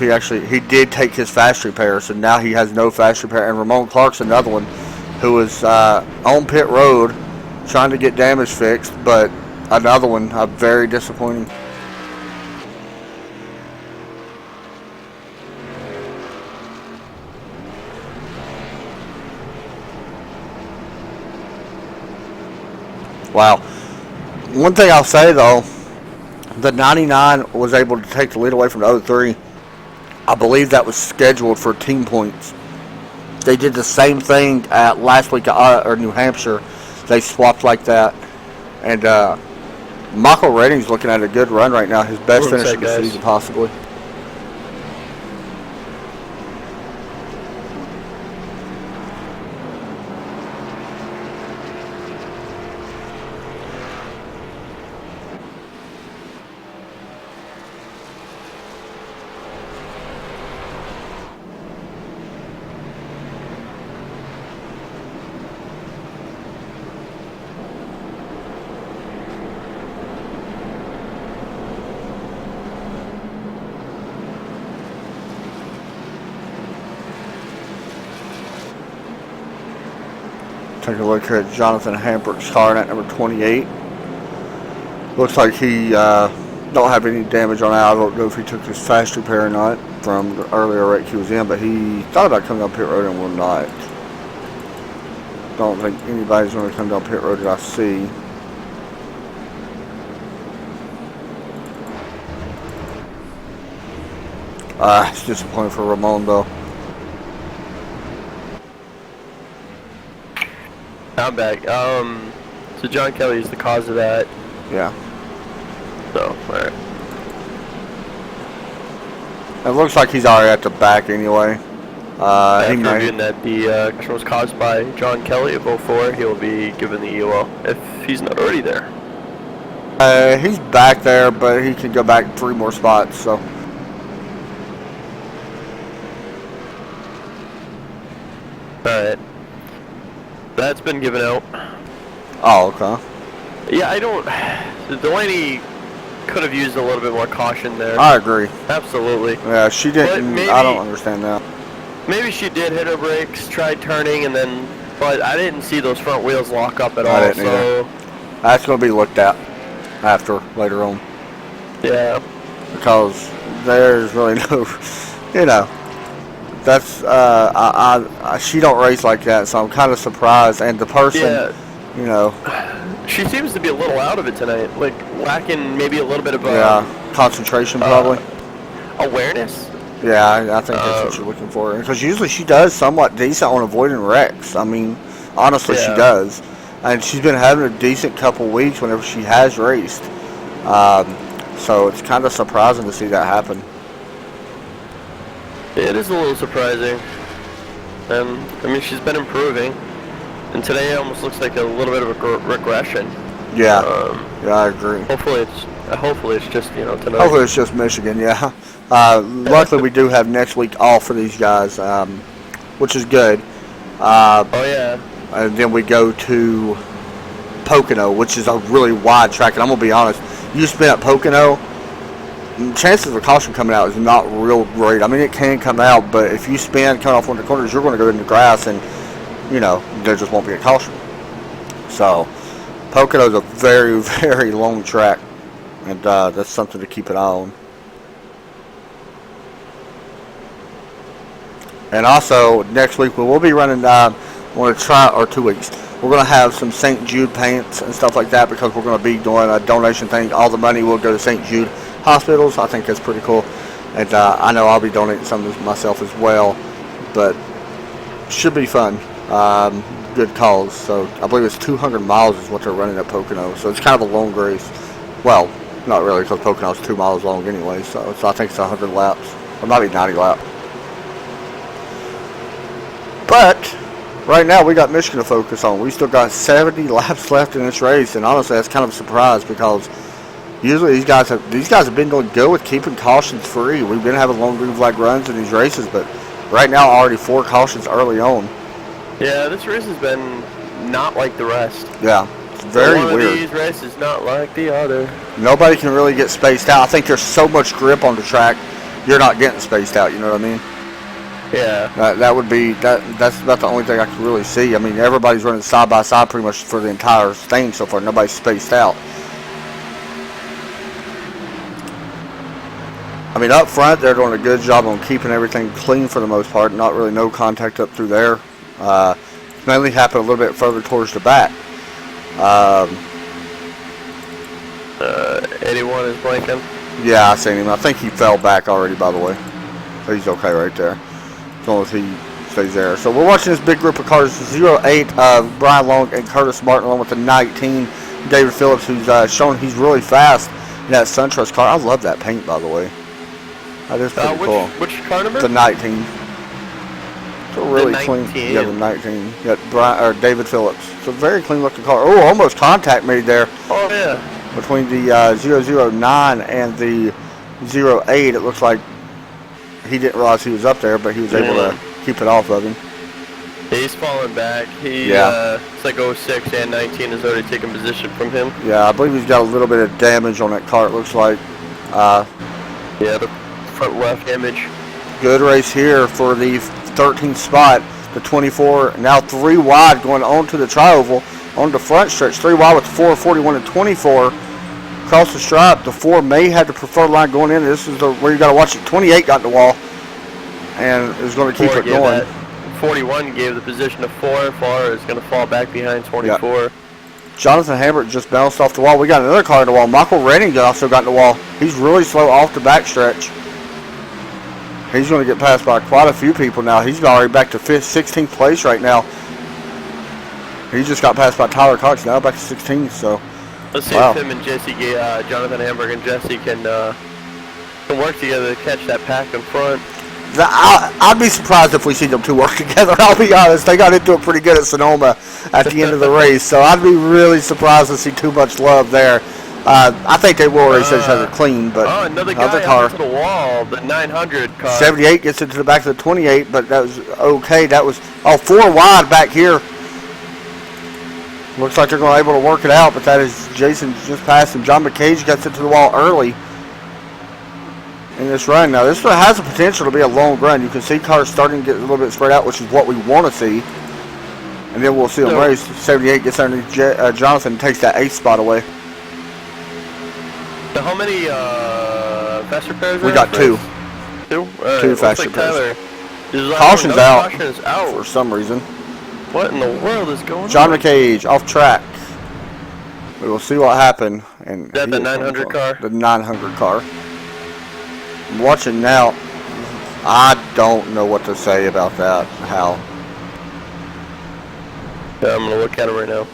he did take his fast repair, so now he has no fast repair. And Ramon Clark's another one who is on pit road trying to get damage fixed, but another one very disappointing. Wow. One thing I'll say though, the 99 was able to take the lead away from the 03. I believe that was scheduled for team points. They did the same thing at last week or New Hampshire. They swapped like that. And Michael Redding's looking at a good run right now. His best finish of the season possibly. Take a look here at Jonathan Hampert's car at number 28. Looks like he don't have any damage on it. I don't know if he took his fast repair or not from the earlier wreck he was in, but he thought about coming down pit road and will not. Don't think anybody's going to come down pit road that I see. It's disappointing for Ramon though. I'm back. So John Kelly is the cause of that. Yeah. So, alright. It looks like he's already at the back anyway. After reviewing that the crash was caused by John Kelly of 04, he'll be given the EOL if he's not already there. He's back there, but he can go back 3 more spots, so. Alright. That's been given out. Oh, okay. Yeah, I don't. Delaney could have used a little bit more caution there. I agree. Absolutely. Yeah, she didn't. Maybe, I don't understand that. Maybe she did hit her brakes, tried turning, and then. But I didn't see those front wheels lock up at all. I didn't either. That's going to be looked at after later on. Yeah. Because there's really no, that's she don't race like that, so I'm kind of surprised. And the person, she seems to be a little out of it tonight, like lacking maybe a little bit of concentration probably, awareness. Yeah, I think that's what you're looking for, because usually she does somewhat decent on avoiding wrecks. I mean, honestly, she does, and she's been having a decent couple weeks whenever she has raced. So it's kind of surprising to see that happen. It is a little surprising. I mean, she's been improving, and today it almost looks like a little bit of a regression. Yeah, I agree. Hopefully it's just tonight. Hopefully it's just Michigan. Yeah. Luckily we do have next week off for these guys, which is good. Oh yeah. And then we go to Pocono, which is a really wide track. And I'm gonna be honest, you spin at Pocono, chances of a caution coming out is not real great. I mean, it can come out, but if you spin coming off one of the corners, you're going to go in the grass, and there just won't be a caution. So Pocono is a very, very long track, and that's something to keep an eye on. And also next week we will be running. Or 2 weeks. We're going to have some St. Jude paints and stuff like that, because we're going to be doing a donation thing. All the money will go to St. Jude hospitals. I think that's pretty cool. And I know I'll be donating some of this myself as well. But should be fun. Good cause. So I believe it's 200 miles is what they're running at Pocono. So it's kind of a long race. Well, not really, because Pocono is 2 miles long anyway. So I think it's 100 laps. Or maybe 90 laps. But right now we got Michigan to focus on. We still got 70 laps left in this race, and honestly that's kind of a surprise, because usually these guys have been doing good with keeping cautions free. We've been having long green flag runs in these races, but right now already 4 cautions early on. Yeah, this race has been not like the rest. Yeah, it's very weird. One of these races not like the other. Nobody can really get spaced out. I think there's so much grip on the track, you're not getting spaced out. You know what I mean? Yeah. That would be that's about the only thing I can really see. I mean, everybody's running side by side pretty much for the entire thing so far. Nobody's spaced out. I mean, up front they're doing a good job on keeping everything clean for the most part. Not really no contact up through there. It's mainly happened a little bit further towards the back. 81 is blanking. Yeah, I seen him. I think he fell back already, by the way. So he's okay right there, as long as he stays there. So we're watching this big group of cars. 08 Brian Long and Curtis Martin, along with the 19 David Phillips, who's shown he's really fast in that SunTrust car. I love that paint, by the way. That is pretty cool. Which car number? The 19. It's a really clean. Yeah, the 19. Yeah, David Phillips. It's a very clean looking car. Oh, almost contact made there. Oh yeah. Between the 009 and the 08, it looks like he didn't realize he was up there, but he was able to keep it off of him. He's falling back. It's like 06 and 19 has already taken position from him. Yeah, I believe he's got a little bit of damage on that car, it looks like. Yeah, the front left damage. Good race here for the 13th spot. The 24, now 3 wide going on to the tri-oval. On the front stretch, 3 wide with 4, 41, and 24. Across the stripe, the 4 may have the preferred line going in. This is where you got to watch it. 28 got in the wall and is going to keep it going. 41 gave the position to 4. 4 is going to fall back behind 24. Yep. Jonathan Hambert just bounced off the wall. We got another car in the wall. Michael Redding also got in the wall. He's really slow off the back stretch. He's going to get passed by quite a few people now. He's already back to 16th place right now. He just got passed by Tyler Cox, now back to 16th. So let's see if him and Jesse, Jonathan Hamburg and Jesse can work together to catch that pack in front. I'd be surprised if we see them two work together. I'll be honest. They got into it pretty good at Sonoma at the end of the race, so I'd be really surprised to see too much love there. I think they will race each other clean, but another car into the wall, the 900 car. 78 gets into the back of the 28, but that was okay. That was 4 wide back here. Looks like they're going to be able to work it out, but that is Jason just passed him. John McCage gets it to the wall early in this run. Now, this one has the potential to be a long run. You can see cars starting to get a little bit spread out, which is what we want to see. And then we'll see them race. 78 gets underneath Jonathan and takes that 8th spot away. So how many faster pairs? We got 2. 2? 2 faster pairs. Caution's out caution is out for some reason. What in the world is going John on? McCage off track. We will see what happened. And is that the 900 car? The 900 car. I'm watching now. I don't know what to say about that. How? Yeah, I'm gonna look at him right now.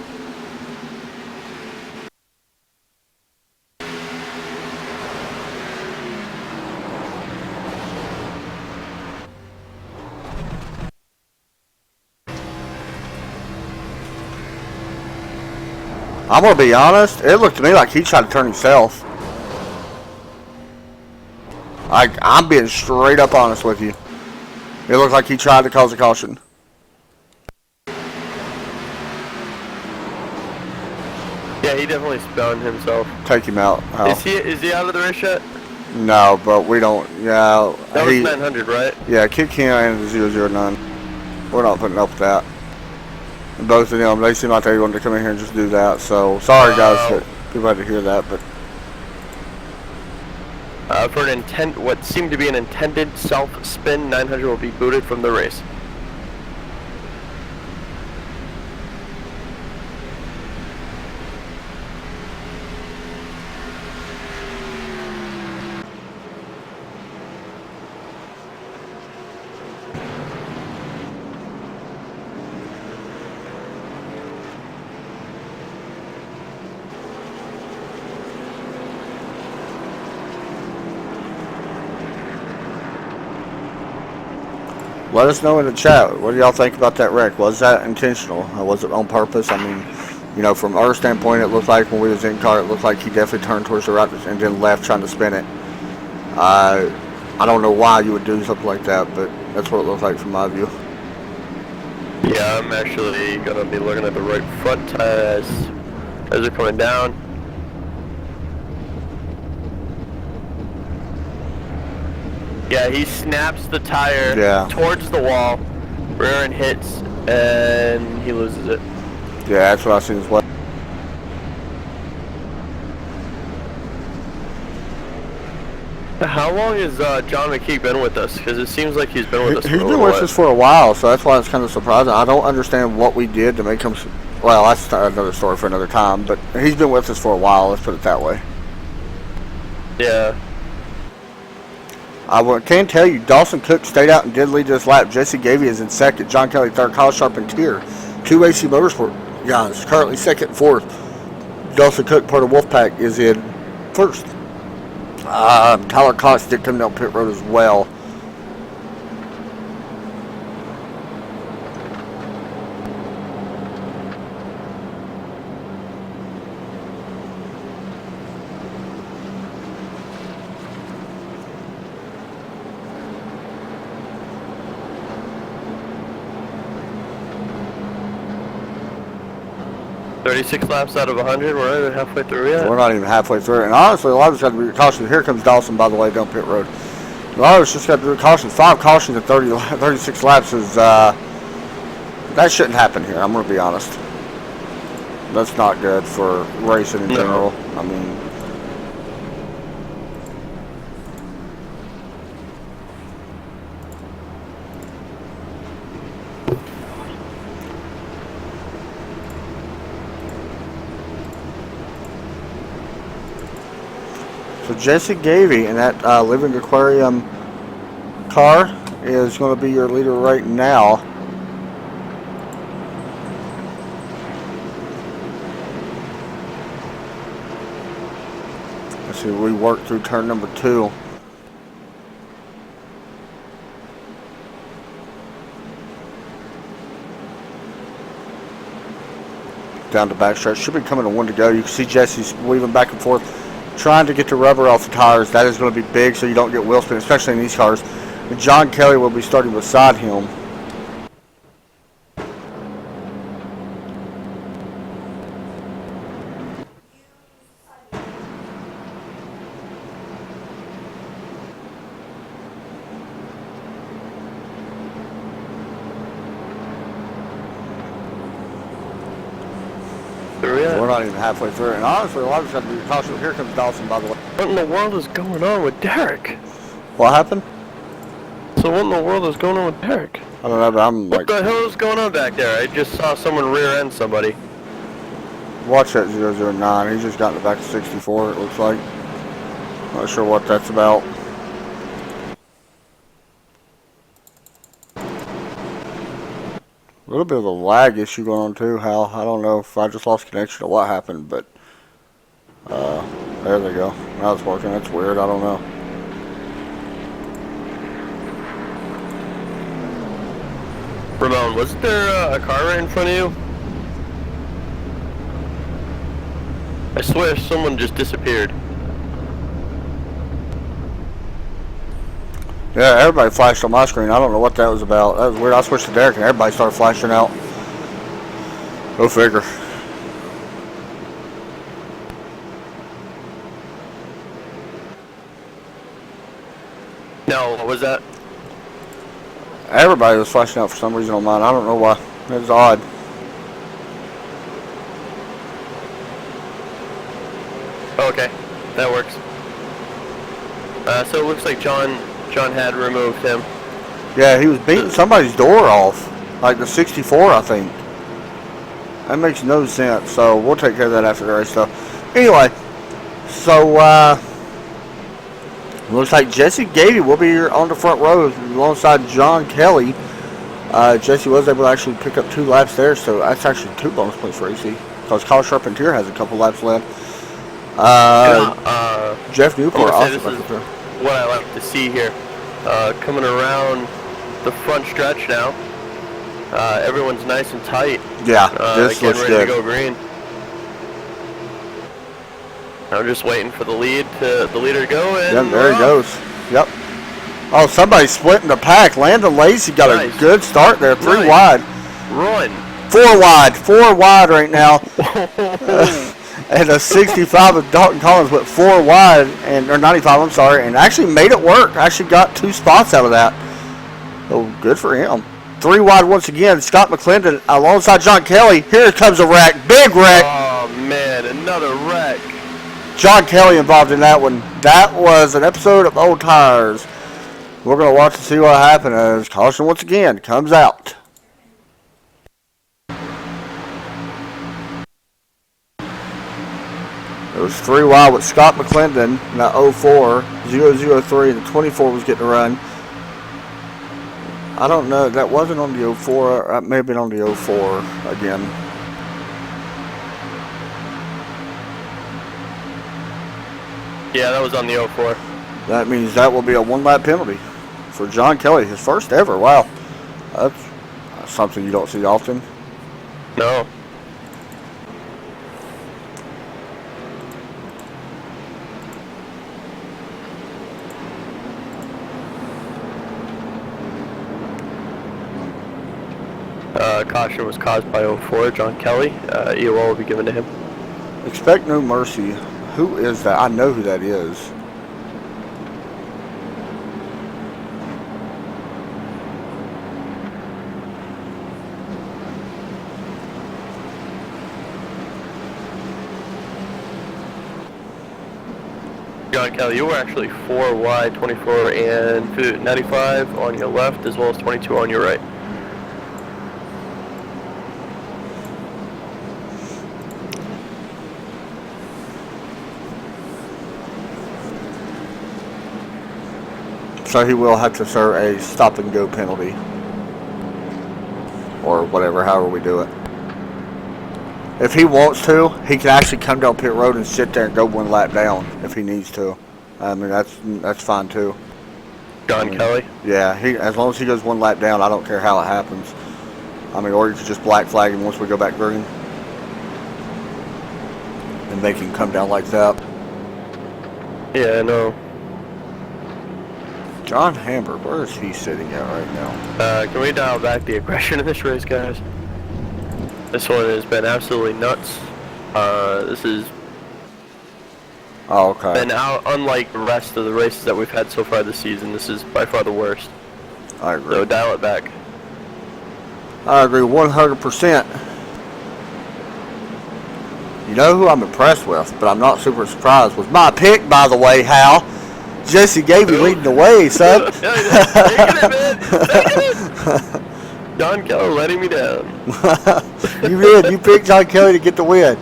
I'm gonna be honest. It looked to me like he tried to turn himself. I'm being straight up honest with you. It looked like he tried to cause a caution. Yeah, he definitely spun himself. Take him out. Oh. Is he out of the race yet? No, but we don't. Yeah, that was 900, right? Yeah, kick him and the 009. We're not putting up with that. And both of them, they seem like they wanted to come in here and just do that. So sorry, guys, that people had to hear that, but. For what seemed to be an intended self-spin, 900 will be booted from the race. Let us know in the chat. What do y'all think about that wreck? Was that intentional? Or was it on purpose? I mean, you know, from our standpoint, it looked like when we was in car, it looked like he definitely turned towards the right and then left trying to spin it. I don't know why you would do something like that, but that's what it looked like from my view. Yeah, I'm actually going to be looking at the right front tires as they're coming down. Yeah, he snaps the tire towards the wall, rear end hits, and he loses it. Yeah, that's what I seen as well. How long has John McKee been with us? Because it seems like he's been with us for a while. He's been with us for a while, so that's why it's kind of surprising. I don't understand what we did to make him... Well, that's another story for another time, but he's been with us for a while, let's put it that way. Yeah. I can tell you, Dawson Cook stayed out and did lead this lap. Jesse Gavey is in second. John Kelly third. Kyle Sharp and Tier. 2 AC Motorsport guys currently second and fourth. Dawson Cook, part of Wolfpack, is in first. Tyler Cox did come down pit road as well. $36 laps out of 100. We're not even halfway through yet. We're not even halfway through it. And honestly, a lot of us got to be cautioned. Here comes Dawson, by the way, down pit road. A lot of us just got to be cautioned. 5 cautions at 36 laps is, that shouldn't happen here. I'm going to be honest. That's not good for racing in general. I mean, so Jesse Gavey in that Living Aquarium car is going to be your leader right now. Let's see, we worked through turn number 2. Down the backstretch. Should be coming to 1 to go. You can see Jesse's weaving back and forth, trying to get the rubber off the tires. That is going to be big so you don't get wheel spin, especially in these cars. And John Kelly will be starting beside him. not even halfway through. And honestly, a lot of it's got to be caution. Here comes Dawson, by the way. What in the world is going on with Derek? What happened? So what in the world is going on with Derek? I don't know, but I'm What like, the hell is going on back there? I just saw someone rear end somebody. watch that 009. He's just gotten it back to 64, it looks like. Not sure what that's about. A little bit of a lag issue going on too, Hal. I don't know if I just lost connection or what happened, but there they go. Now it's working. That's weird. I don't know. Ramon, wasn't there a car right in front of you? I swear someone just disappeared. Yeah, everybody flashed on my screen. I don't know what that was about. That was weird. I switched to Derek and everybody started flashing out. Go figure. No, what was that? Everybody was flashing out for some reason on mine. I don't know why. It was odd. Okay, that works. So it looks like John had removed him. Yeah, he was beating somebody's door off. Like the 64, I think. That makes no sense. So we'll take care of that after the race stuff. Anyway, so looks like Jesse Gady will be here on the front row alongside John Kelly. Jesse was able to actually pick up 2 laps there, so that's actually 2 bonus points for AC. Because Kyle Charpentier has a couple laps left. Jeff Newport also back up there. What I like to see here, coming around the front stretch now. Everyone's nice and tight. Yeah, this getting looks ready good. to go green. I'm just waiting for the leader to go. And Yep, there he goes. Yep. Oh, somebody's splitting the pack. Landon Lacey got Nice. a good start there. 3 Nice. wide. Run. 4 wide. 4 wide right now. And a 65 of Dalton Collins went 4 wide, or 95, I'm sorry, and actually made it work. Actually got 2 spots out of that. So good for him. 3 wide once again. Scott McClendon alongside John Kelly. Here comes a wreck. Big wreck. Oh, man, another wreck. John Kelly involved in that one. That was an episode of Old Tires. We're going to watch and see what happened as caution once again comes out. It was 3 wide with Scott McClendon in that 04, 003, and the 24 was getting a run. I don't know, that wasn't on the 04, that may have been on the 04 again. Yeah, that was on the 04. That means that will be a 1-lap penalty for John Kelly, his first ever. Wow, that's something you don't see often. No. Caution was caused by 04, John Kelly. EOL will be given to him. Expect no mercy. Who is that? I know who that is. John Kelly, you were actually 4 wide, 24 and 95 on your left, as well as 22 on your right. So he will have to serve a stop and go penalty. Or whatever, however we do it. If he wants to, he can actually come down pit road and sit there and go 1 lap down if he needs to. I mean, that's fine too. John Kelly? Yeah, as long as he goes 1 lap down, I don't care how it happens. I mean, or you could just black flag him once we go back green. And make him come down like that. Yeah, I know. John Hamburg, where is he sitting at right now? Can we dial back the aggression in this race, guys? This one has been absolutely nuts. This has Oh, okay. been unlike the rest of the races that we've had so far this season. This is by far the worst. I agree. So dial it back. I agree 100%. You know who I'm impressed with, but I'm not super surprised, was my pick, by the way, Hal. Jesse gave me leading the way, son. Yeah, taking it, man. Taking it. John Keller letting me down. You did. You picked John Kelly to get the win.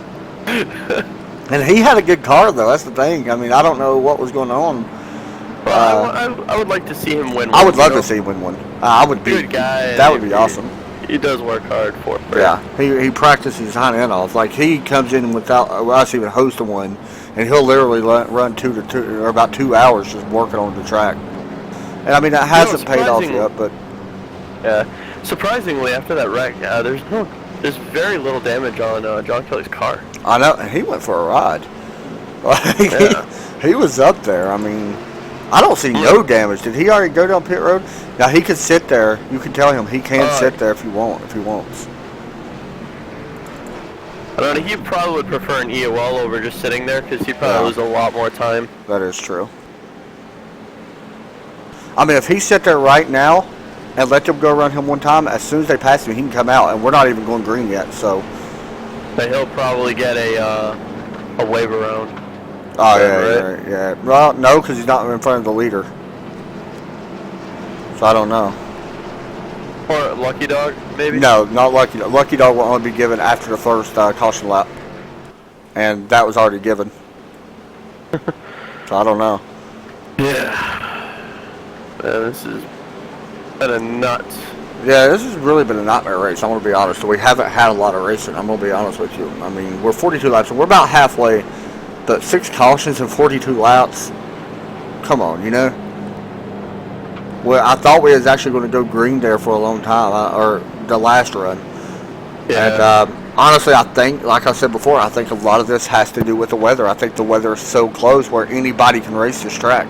And he had a good car, though. That's the thing. I mean, I don't know what was going on. Well, I would like to see him win one. I would love to see him win one. I would be. Good guy. That would be awesome. He does work hard for it. Yeah, he practices his hind end off. Like, he comes in without us even hosting one, and he'll literally run about 2 hours just working on the track. And I mean, that hasn't paid off yet, but yeah, surprisingly after that wreck, there's very little damage on John Kelly's car. I know he went for a ride. Like, he was up there. I mean, I don't see no damage. Did he already go down pit road? Now he could sit there. You can tell him he can sit there if he wants. I don't know. He probably would prefer an EOL over just sitting there because he'd probably lose a lot more time. That is true. I mean, if he sit there right now and let them go around him one time, as soon as they pass him, he can come out, and we're not even going green yet. So, but he'll probably get a wave around. Oh yeah. Well, no, because he's not in front of the leader. So I don't know. Or Lucky Dog, maybe? No, not Lucky Dog. Lucky Dog will only be given after the first caution lap. And that was already given. So I don't know. Yeah. Man, this has been a nuts. Yeah, this has really been a nightmare race, I'm going to be honest. So we haven't had a lot of racing, I'm going to be honest with you. I mean, we're 42 laps, so we're about halfway. But 6 cautions and 42 laps, come on, you know? Well, I thought we was actually going to go green there for a long time, or the last run. Yeah. And honestly, I think, like I said before, I think a lot of this has to do with the weather. I think the weather is so close where anybody can race this track.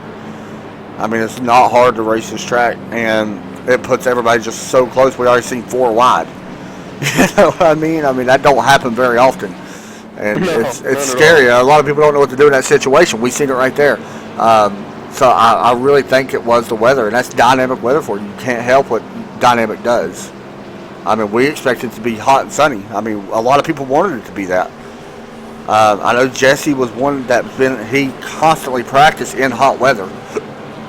I mean, it's not hard to race this track, and it puts everybody just so close. We already seen 4 wide. You know what I mean? I mean, that don't happen very often. And it's scary. A lot of people don't know what to do in that situation. We seen it right there. So I really think it was the weather, and that's dynamic weather for you. You can't help what dynamic does. I mean, we expect it to be hot and sunny. I mean, a lot of people wanted it to be that. I know Jesse was one he constantly practiced in hot weather.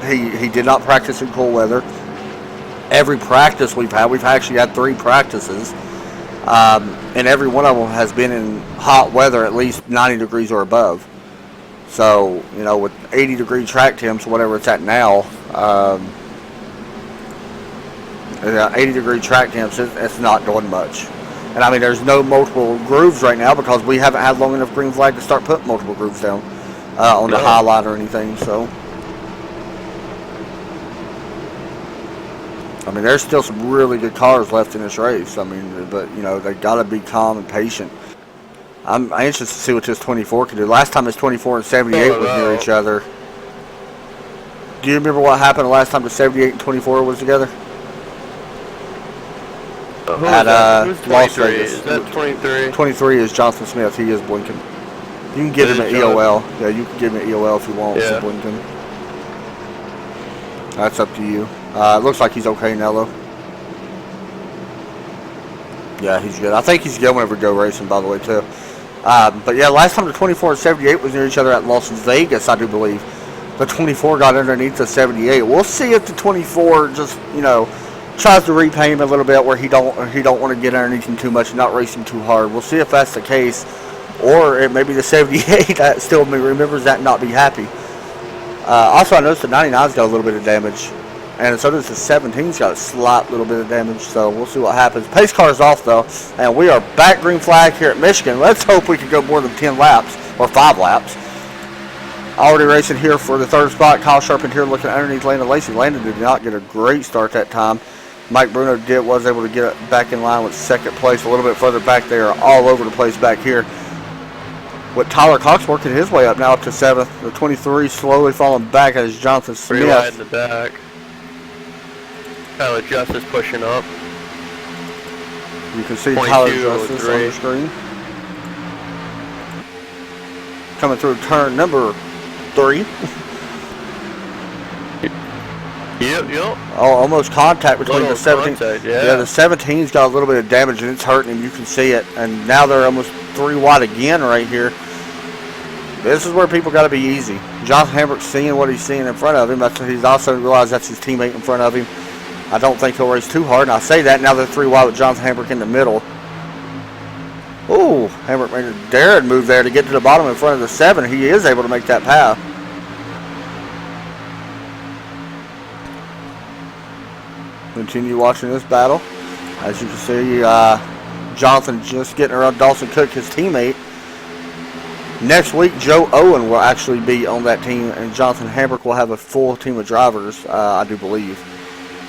He did not practice in cool weather. Every practice we've actually had 3 practices. And every one of them has been in hot weather, at least 90 degrees or above. So, you know, with 80-degree track temps, whatever it's at now, 80-degree track temps, it's not doing much. And, I mean, there's no multiple grooves right now because we haven't had long enough green flag to start putting multiple grooves down on the highlight or anything, so. I mean, there's still some really good cars left in this race. I mean, but, you know, they got to be calm and patient. I'm anxious to see what this 24 can do. Last time this 24 and 78 was near each other. Do you remember what happened the last time the 78 and 24 was together? Who's 23? Las Vegas. Is that 23? 23 is Jonathan Smith. He is blinking. You can give him an EOL. Yeah, you can give him an EOL if you want. Yeah. Blinking. That's up to you. It looks like he's okay now, though. Yeah, he's good. I think he's good whenever we go racing, by the way, too. But, yeah, last time the 24 and 78 was near each other at Las Vegas, I do believe. The 24 got underneath the 78. We'll see if the 24 just, you know, tries to repay him a little bit where he don't want to get underneath him too much and not race him too hard. We'll see if that's the case. Or it may be the 78 that still remembers that and not be happy. Also, I noticed the 99's got a little bit of damage. And so does the 17's got a slight little bit of damage, so we'll see what happens. Pace car's off, though, and we are back green flag here at Michigan. Let's hope we can go more than 10 laps, or 5 laps. Already racing here for the 3rd spot. Kyle Sharpin here looking underneath Landon Lacey. Landon did not get a great start that time. Mike Bruno was able to get back in line with 2nd place a little bit further back there, all over the place back here. With Tyler Cox working his way up now up to 7th. The 23 slowly falling back as Jonathan Smith. 3 wide in the back. Tyler Justice pushing up. You can see Tyler Justice on the screen. Coming through turn number 3. Yep. Oh, almost contact between the 17. Yeah, the 17's got a little bit of damage and it's hurting him. You can see it. And now they're almost 3 wide again right here. This is where people got to be easy. Jonathan Hambrick's seeing what he's seeing in front of him. He's also realized that's his teammate in front of him. I don't think he'll race too hard, and I say that now they're 3 wide with Jonathan Hambrick in the middle. Ooh, Hambrick made a daring move there to get to the bottom in front of the 7. He is able to make that path. Continue watching this battle. As you can see, Jonathan just getting around Dawson Cook, his teammate. Next week, Joe Owen will actually be on that team, and Jonathan Hambrick will have a full team of drivers, I do believe.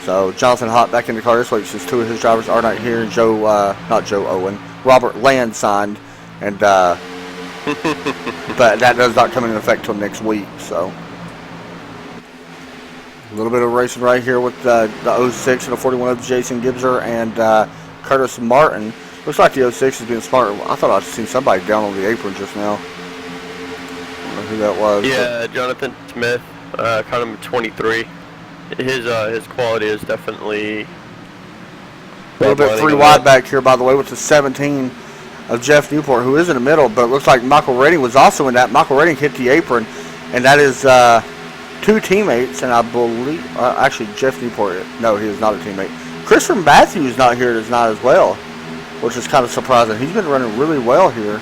So Jonathan hopped back in the car this week since 2 of his drivers are not here. Not Joe Owen, Robert Land signed, and but that does not come into effect till next week. So a little bit of racing right here with the 06 and the 41 of Jason Gibser and Curtis Martin. Looks like the 06 is being smart. I thought I'd seen somebody down on the apron just now. I don't know who that was. Yeah, Jonathan Smith, caught him at 23. His quality is definitely A little bit 3 wide back here, by the way, with the 17 of Jeff Newport, who is in the middle, but it looks like Michael Reding was also in that. Michael Reding hit the apron, and that is 2 teammates, and I believe, actually Jeff Newport, no, he is not a teammate. Christopher Matthews is not here tonight as well, which is kind of surprising. He's been running really well here.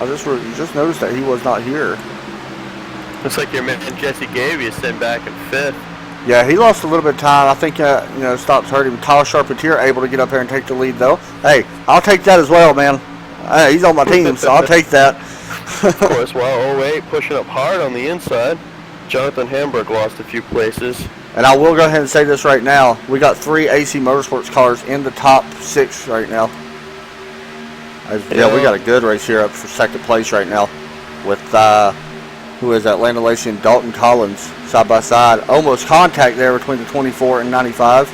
I just noticed that he was not here. Looks like your man Jesse Gavey is sitting back in 5th. Yeah, he lost a little bit of time. I think, stops hurt him. Tyler Charpentier able to get up here and take the lead, though. Hey, I'll take that as well, man. He's on my team, so I'll take that. Of course, well, 08 pushing up hard on the inside. Jonathan Hambrick lost a few places. And I will go ahead and say this right now. We got 3 AC Motorsports cars in the top 6 right now. Yeah, we got a good race here up for second place right now with, who is that, Landon Lacey and Dalton Collins side by side. Almost contact there between the 24 and 95.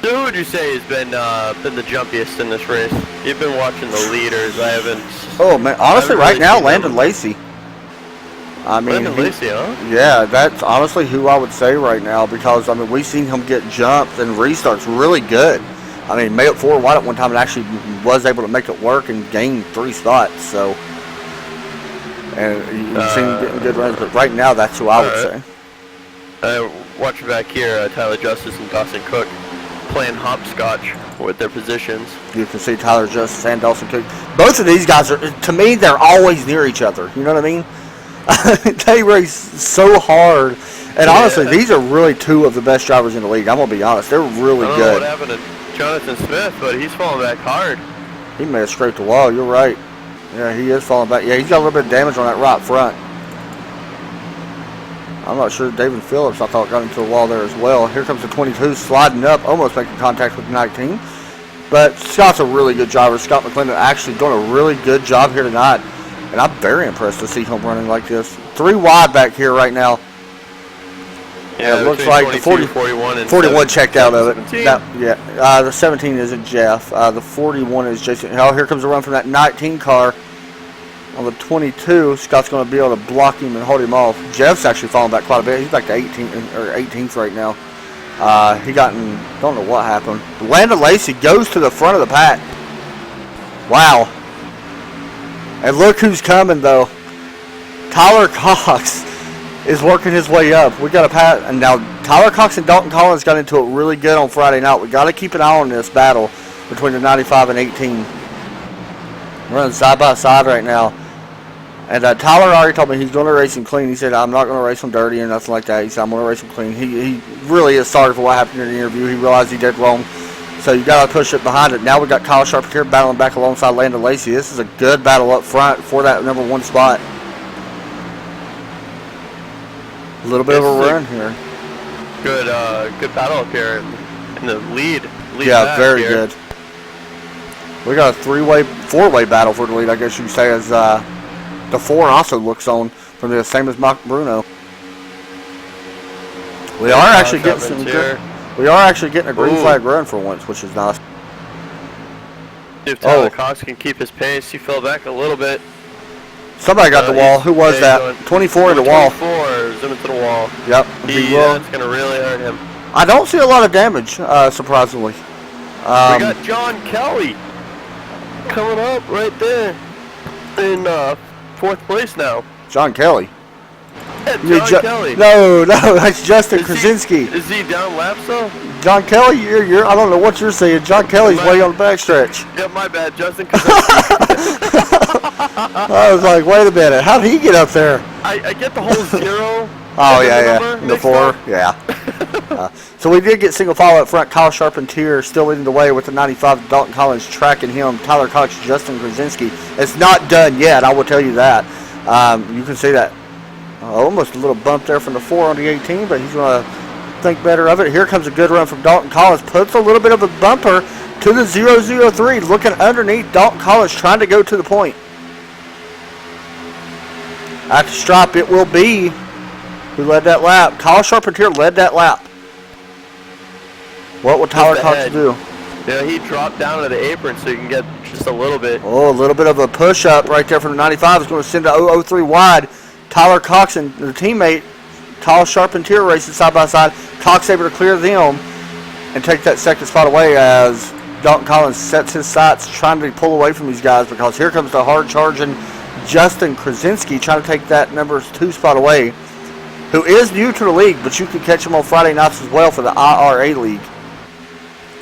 So who would you say has been the jumpiest in this race? You've been watching the leaders. I haven't. Oh, man. Honestly, right now, Landon Lacey. I mean, Landon Lacey, huh? Yeah, that's honestly who I would say right now because, I mean, we've seen him get jumped and restarts really good. I mean, made it 4 wide at one time and actually was able to make it work and gain 3 spots. So, and you've seen him getting good runs, but right now, that's who I would say. Watching back here, Tyler Justice and Dawson Cook playing hopscotch with their positions. You can see Tyler Justice and Dawson Cook. Both of these guys are, to me, they're always near each other. You know what I mean? They race so hard. And honestly, these are really 2 of the best drivers in the league. I'm going to be honest. They're really good. I don't know what happened to Jonathan Smith, but he's falling back hard. He may have scraped the wall. You're right. Yeah, he is falling back. Yeah, he's got a little bit of damage on that right front. I'm not sure. David Phillips, I thought, got into the wall there as well. Here comes the 22 sliding up, almost making contact with the 19. But Scott's a really good driver. Scott McClendon actually doing a really good job here tonight. And I'm very impressed to see him running like this. 3 wide back here right now. Yeah, it looks like the 41 checked out of it. The 17 isn't Jeff. The 41 is Jason. Oh, here comes a run from that 19 car on the 22. Scott's going to be able to block him and hold him off. Jeff's actually falling back quite a bit. He's back to 18th right now. He got in, don't know what happened. Landon Lacey goes to the front of the pack. Wow. And look who's coming, though. Tyler Cox is working his way up. We got a pat, and now Tyler Cox and Dalton Collins got into it really good on Friday night. We got to keep an eye on this battle between the 95 and 18. We're running side by side right now. And Tyler already told me he's going to race him clean. He said, I'm not going to race him dirty and nothing like that. He said, I'm going to race him clean. He really is sorry for what happened in the interview. He realized he did wrong. So you got to push it behind it. Now we got Kyle Charpentier battling back alongside Landon Lacey. This is a good battle up front for that number 1 spot. A little bit of a run here. Good battle up here in the lead. Yeah, very good. We got a 4-way battle for the lead, I guess you could say, as the 4 also looks on from the same as Mark Bruno. We are actually getting some good. We are actually getting a green flag run for once, which is nice. If Tyler Cox can keep his pace, he fell back a little bit. Somebody got the wall. Who was that? 24 in the wall. 24, zoom into the wall. Yep. That's going to really hurt him. I don't see a lot of damage, surprisingly. We got John Kelly coming up right there in 4th place now. John Kelly. Yeah, John Kelly. No, that's Justin Krasinski. Is he down laps though? John Kelly, you're I don't know what you're saying. John Kelly's way on the backstretch. Yeah, my bad, Justin Krasinski. I was like, wait a minute, how did he get up there? I get the whole 0. Oh yeah. The 4, yeah. So we did get single file up front. Kyle Charpentier still leading the way with the 95. Dalton Collins tracking him. Tyler Cox, Justin Krasinski. It's not done yet, I will tell you that. You can see that almost a little bump there from the 4 on the 18, but he's going to think better of it. Here comes a good run from Dalton Collins. Puts a little bit of a bumper to the 003. Looking underneath, Dalton Collins trying to go to the point. At the strop, it will be who led that lap. Kyle Charpentier led that lap. What will Tyler Cox do? Yeah, he dropped down to the apron so you can get just a little bit. Oh, a little bit of a push-up right there from the 95 is going to send the 003 wide. Tyler Cox and the teammate, Kyle Charpentier, racing side by side. Cox able to clear them and take that second spot away as Dalton Collins sets his sights trying to pull away from these guys, because here comes the hard-charging Justin Krasinski trying to take that number 2 spot away, who is new to the league, but you can catch him on Friday nights as well for the IRA League.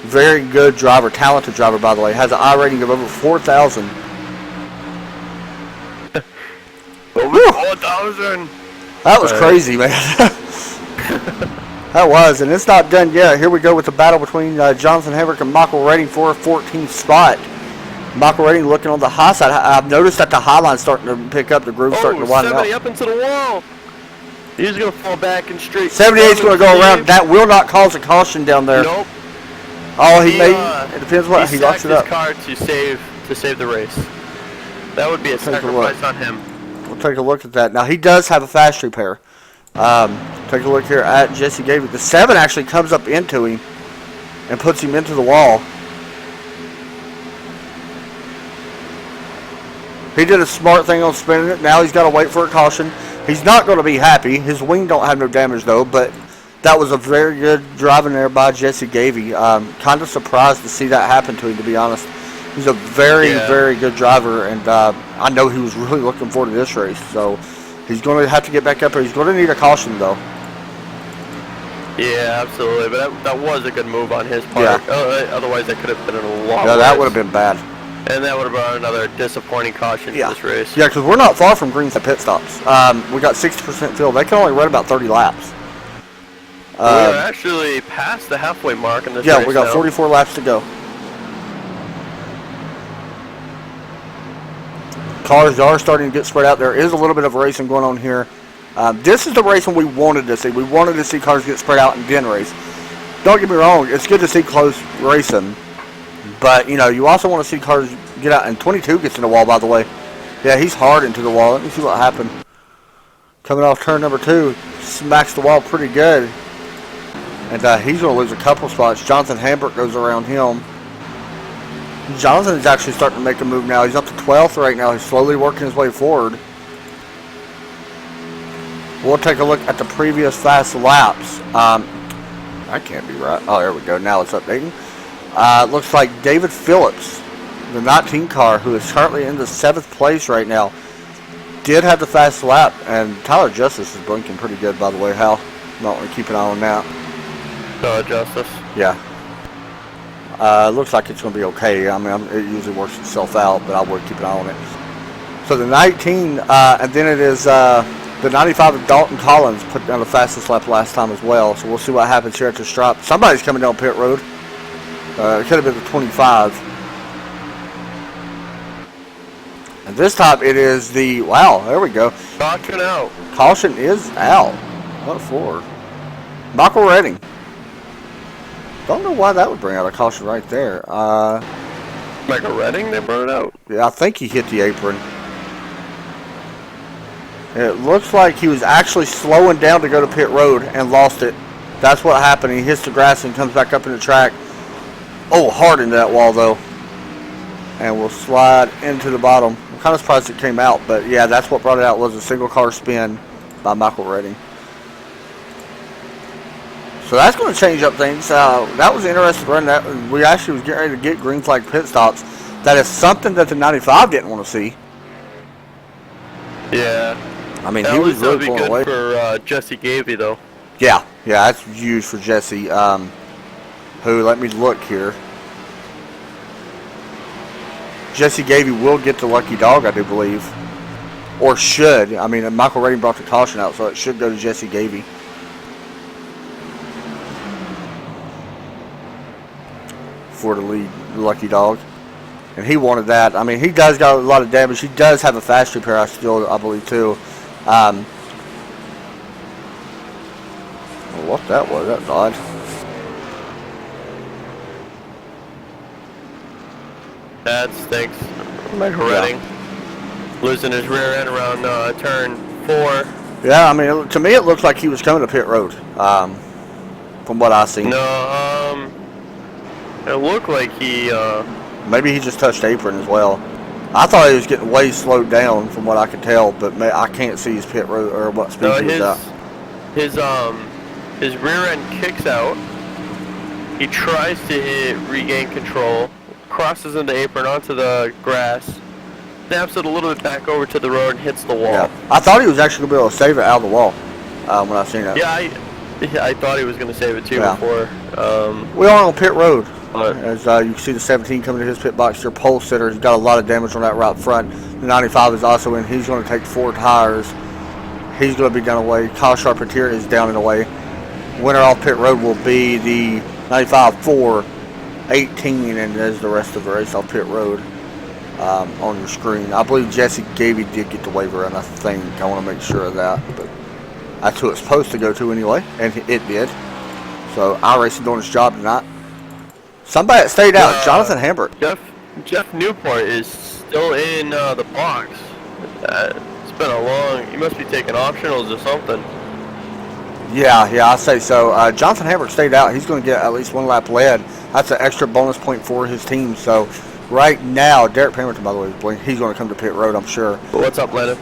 Very good driver, talented driver, by the way. Has an I rating of over 4,000. Over 4,000. That was crazy, man. That was, and it's not done yet. Here we go with the battle between Jonathan Hemrick and Michael Redding for a 14th spot. Michael Redding looking on the high side. I've noticed that the high line's starting to pick up, the groove's starting to widen 70 out. up into the wall. He's going to fall back and straight. 78's going to go around. That will not cause a caution down there. Nope. Oh, he may. It depends what he locks it up. He stacked his car to save the race. That would be a sacrifice on him. We'll take a look at that. Now, he does have a fast repair. Take a look here at Jesse Gavey. The 7 actually comes up into him and puts him into the wall. He did a smart thing on spinning it. Now he's got to wait for a caution. He's not going to be happy. His wing don't have no damage, though, but that was a very good driving there by Jesse Gavey. Kind of surprised to see that happen to him, to be honest. He's a very, very good driver, and I know he was really looking forward to this race. So he's going to have to get back up here. He's going to need a caution, though. Yeah, absolutely. But that was a good move on his part. Yeah. Otherwise, that could have been a lot worse. That would have been bad. And that would have been another disappointing caution for this race. Yeah, because we're not far from Green's pit stops. We got 60% fill. They can only run about 30 laps. We're actually past the halfway mark in this race. Yeah, we got 44 laps to go. Cars are starting to get spread out. There is a little bit of racing going on here. This is the racing we wanted to see. We wanted to see cars get spread out and then race. Don't get me wrong. It's good to see close racing. But, you know, you also want to see cars get out. And 22 gets in the wall, by the way. Yeah, he's hard into the wall. Let me see what happened. Coming off turn number 2. Smacks the wall pretty good. And he's going to lose a couple spots. Jonathan Hambert goes around him. Jonathan is actually starting to make a move now. He's up to 12th right now. He's slowly working his way forward. We'll take a look at the previous fast laps. That can't be right. Oh, there we go. Now it's updating. Looks like David Phillips, the 19 car, who is currently in the 7th place right now, did have the fast lap. And Tyler Justice is blinking pretty good, by the way. Hal, might want to keep an eye on that. Justice? Yeah. Looks like it's going to be okay. I mean, it usually works itself out, but I would keep an eye on it. So the 19, and then it is the 95 of Dalton Collins put down the fastest lap last time as well. So we'll see what happens here at the strop. Somebody's coming down pit road. It could have been the 25. And this time it is the, wow, there we go. Caution out. Caution is out. What for? Michael Redding. Don't know why that would bring out a caution right there. Michael Redding, they brought it out. Yeah, I think he hit the apron. It looks like he was actually slowing down to go to pit road and lost it. That's what happened. He hits the grass and comes back up in the track. Oh, hard into that wall, though. And we'll slide into the bottom. I'm kind of surprised it came out, but yeah, that's what brought it out, was a single car spin by Michael Redding. So that's going to change up things. That was an interesting run. That we actually was getting ready to get green flag pit stops. That is something that the 95 didn't want to see. Yeah. I mean, At he was least that would really be pulling away. good for Jesse Gavey, though. Yeah, that's huge for Jesse. Who? Let me look here. Jesse Gavey will get the lucky dog, I do believe, or should. I mean, Michael Rating brought the caution out, so it should go to Jesse Gavey. For the lead lucky dog, and he wanted that. I mean, he does got a lot of damage. He does have a fast repair, I believe too. What that was? That's odd. That stinks. Michael Redding losing his rear end around turn 4. Yeah, I mean, to me it looks like he was coming to pit road. From what I seen. No, it looked like he. Maybe he just touched apron as well. I thought he was getting way slowed down from what I could tell, but I can't see his pit road or what speed he was at. His rear end kicks out. He tries to regain control, crosses into apron onto the grass, snaps it a little bit back over to the road and hits the wall. Yeah. I thought he was actually going to be able to save it out of the wall when I seen that. Yeah, I thought he was going to save it too before. We are on pit road. But, As you can see the 17 coming to his pit box, their pole sitter has got a lot of damage on that right front. The 95 is also in. He's going to take 4 tires. He's going to be down away. Kyle Charpentier is down and away. Winner off pit road will be the 95 4 18, and there's the rest of the race off pit road on your screen. I believe Jesse Gavey did get the waiver, and I think I want to make sure of that. But that's who it's supposed to go to anyway, and it did. So iRacing doing its job tonight. Somebody that stayed out, Jonathan Hambert. Jeff Newport is still in the box. It's been a long. He must be taking optionals or something. Yeah, I say so. Jonathan Hambert stayed out. He's going to get at least 1 lap led. That's an extra bonus point for his team. So right now, Derek Pemberton, by the way, he's going to come to pit road, I'm sure. What's up, Lennon?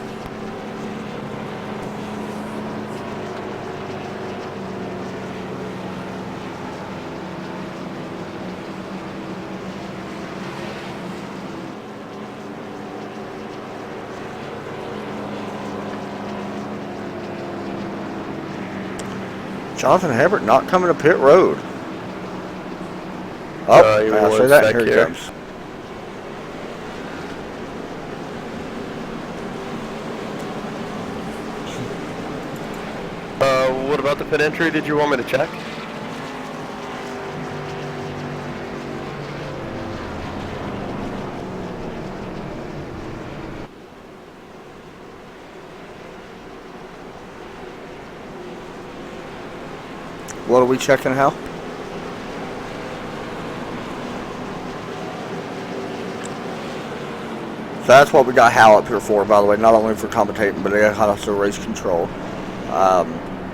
Jonathan Hambert not coming to pit road. Oh, I say that. Here he comes. What about the pit entry? Did you want me to check? What are we checking, Hal? So that's what we got Hal up here for, by the way. Not only for commentating, but they also race control.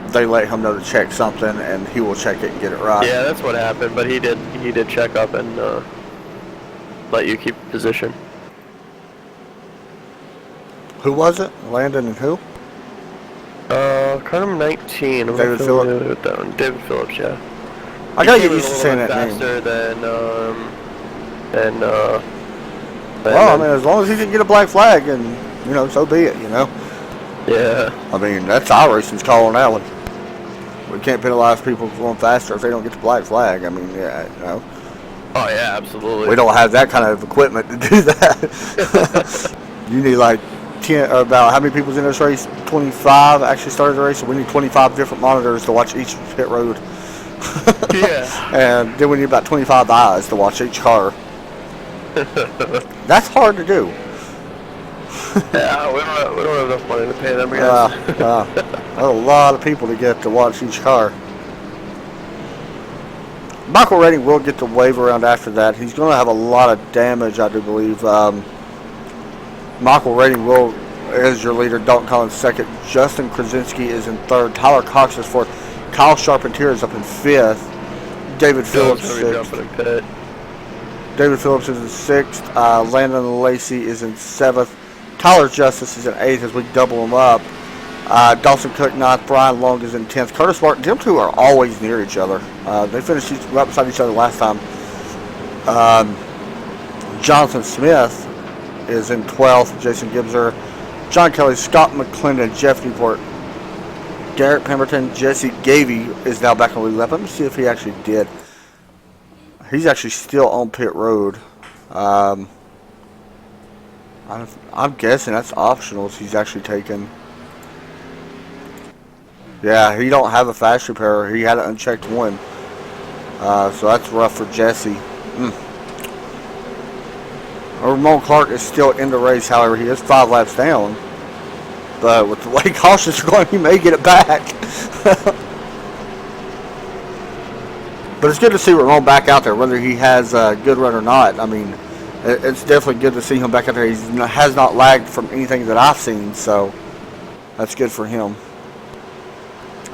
They let him know to check something, and he will check it and get it right. Yeah, that's what happened. But he did check up and let you keep position. Who was it? Landon and who? Car number 19. David Phillips. David Phillips, yeah. I gotta get used to saying that name. Faster than well, I mean, as long as he didn't get a black flag, and so be it. Yeah. I mean, that's iRacing's call on that one. We can't penalize people for going faster if they don't get the black flag. I mean, Oh yeah, absolutely. We don't have that kind of equipment to do that. You need like 10, about how many people's in this race? 25 actually started the race, so we need 25 different monitors to watch each pit road. Yeah. And then we need about 25 eyes to watch each car. That's hard to do. Yeah, we don't have enough money to pay them guys. That's a lot of people to get to watch each car. Michael Rating will get the waiver around after that. He's going to have a lot of damage, I do believe. Michael Rating is your leader. Dalton Collins second. Justin Krasinski is in third. Tyler Cox is fourth. Kyle Charpentier is up in fifth. David Phillips sixth. David Phillips is in sixth. Landon Lacey is in seventh. Tyler Justice is in eighth as we double him up. Dawson Cook 9th, Brian Long is in 10th. Curtis Martin, them two are always near each other. They finished right beside each other last time. Jonathan Smith is in 12th. Jason Gibbser, John Kelly, Scott McClendon, Jeff Newport, Garrett Pemberton, Jesse Gavey is now back on the lead lap. Let me see if he actually did. He's actually still on pit road. I'm guessing that's optional. He's actually taken. Yeah, he don't have a fast repair. He had an unchecked one. So that's rough for Jesse. Ramon Clark is still in the race. However, he is 5 laps down. But with the way cautions are going, he may get it back. But it's good to see Ramon back out there, whether he has a good run or not. I mean, it's definitely good to see him back out there. He has not lagged from anything that I've seen, so that's good for him.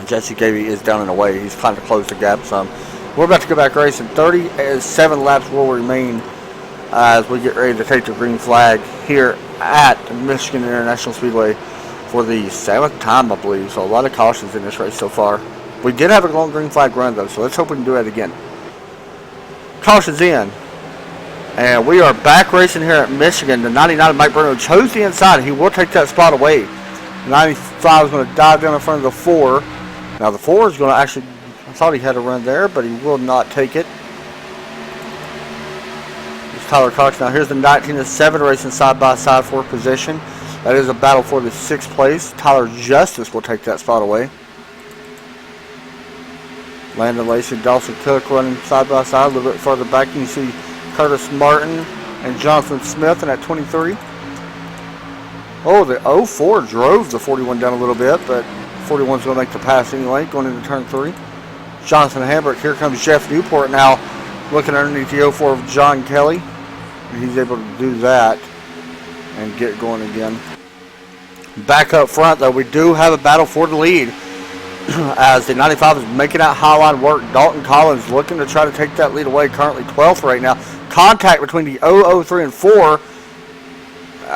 Jesse Gavey is down and away. He's trying to close the gap some. We're about to go back racing. 37 laps will remain as we get ready to take the green flag here at Michigan International Speedway for the 7th time, I believe. So a lot of cautions in this race so far. We did have a long green flag run, though, so let's hope we can do that again. Cautions in. And we are back racing here at Michigan. The 99 of Mike Bruno chose the inside. He will take that spot away. The 95 is going to dive down in front of the 4. Now the 4 is going to actually, I thought he had a run there, but he will not take it. It's Tyler Cox. Now here's the 19 of 7 racing side by side for position. That is a battle for the 6th place. Tyler Justice will take that spot away. Landon Lacey, Dawson Cook running side by side. A little bit further back, you can see Curtis Martin and Jonathan Smith in at 23. Oh, the 04 drove the 41 down a little bit, but 41's going to make the pass anyway, going into turn 3. Jonathan Hambrick. Here comes Jeff Newport now, looking underneath the 04 of John Kelly. And he's able to do that and get going again. Back up front, though, we do have a battle for the lead. As the 95 is making that high line work. Dalton Collins looking to try to take that lead away. Currently 12th right now. Contact between the 003 and 4.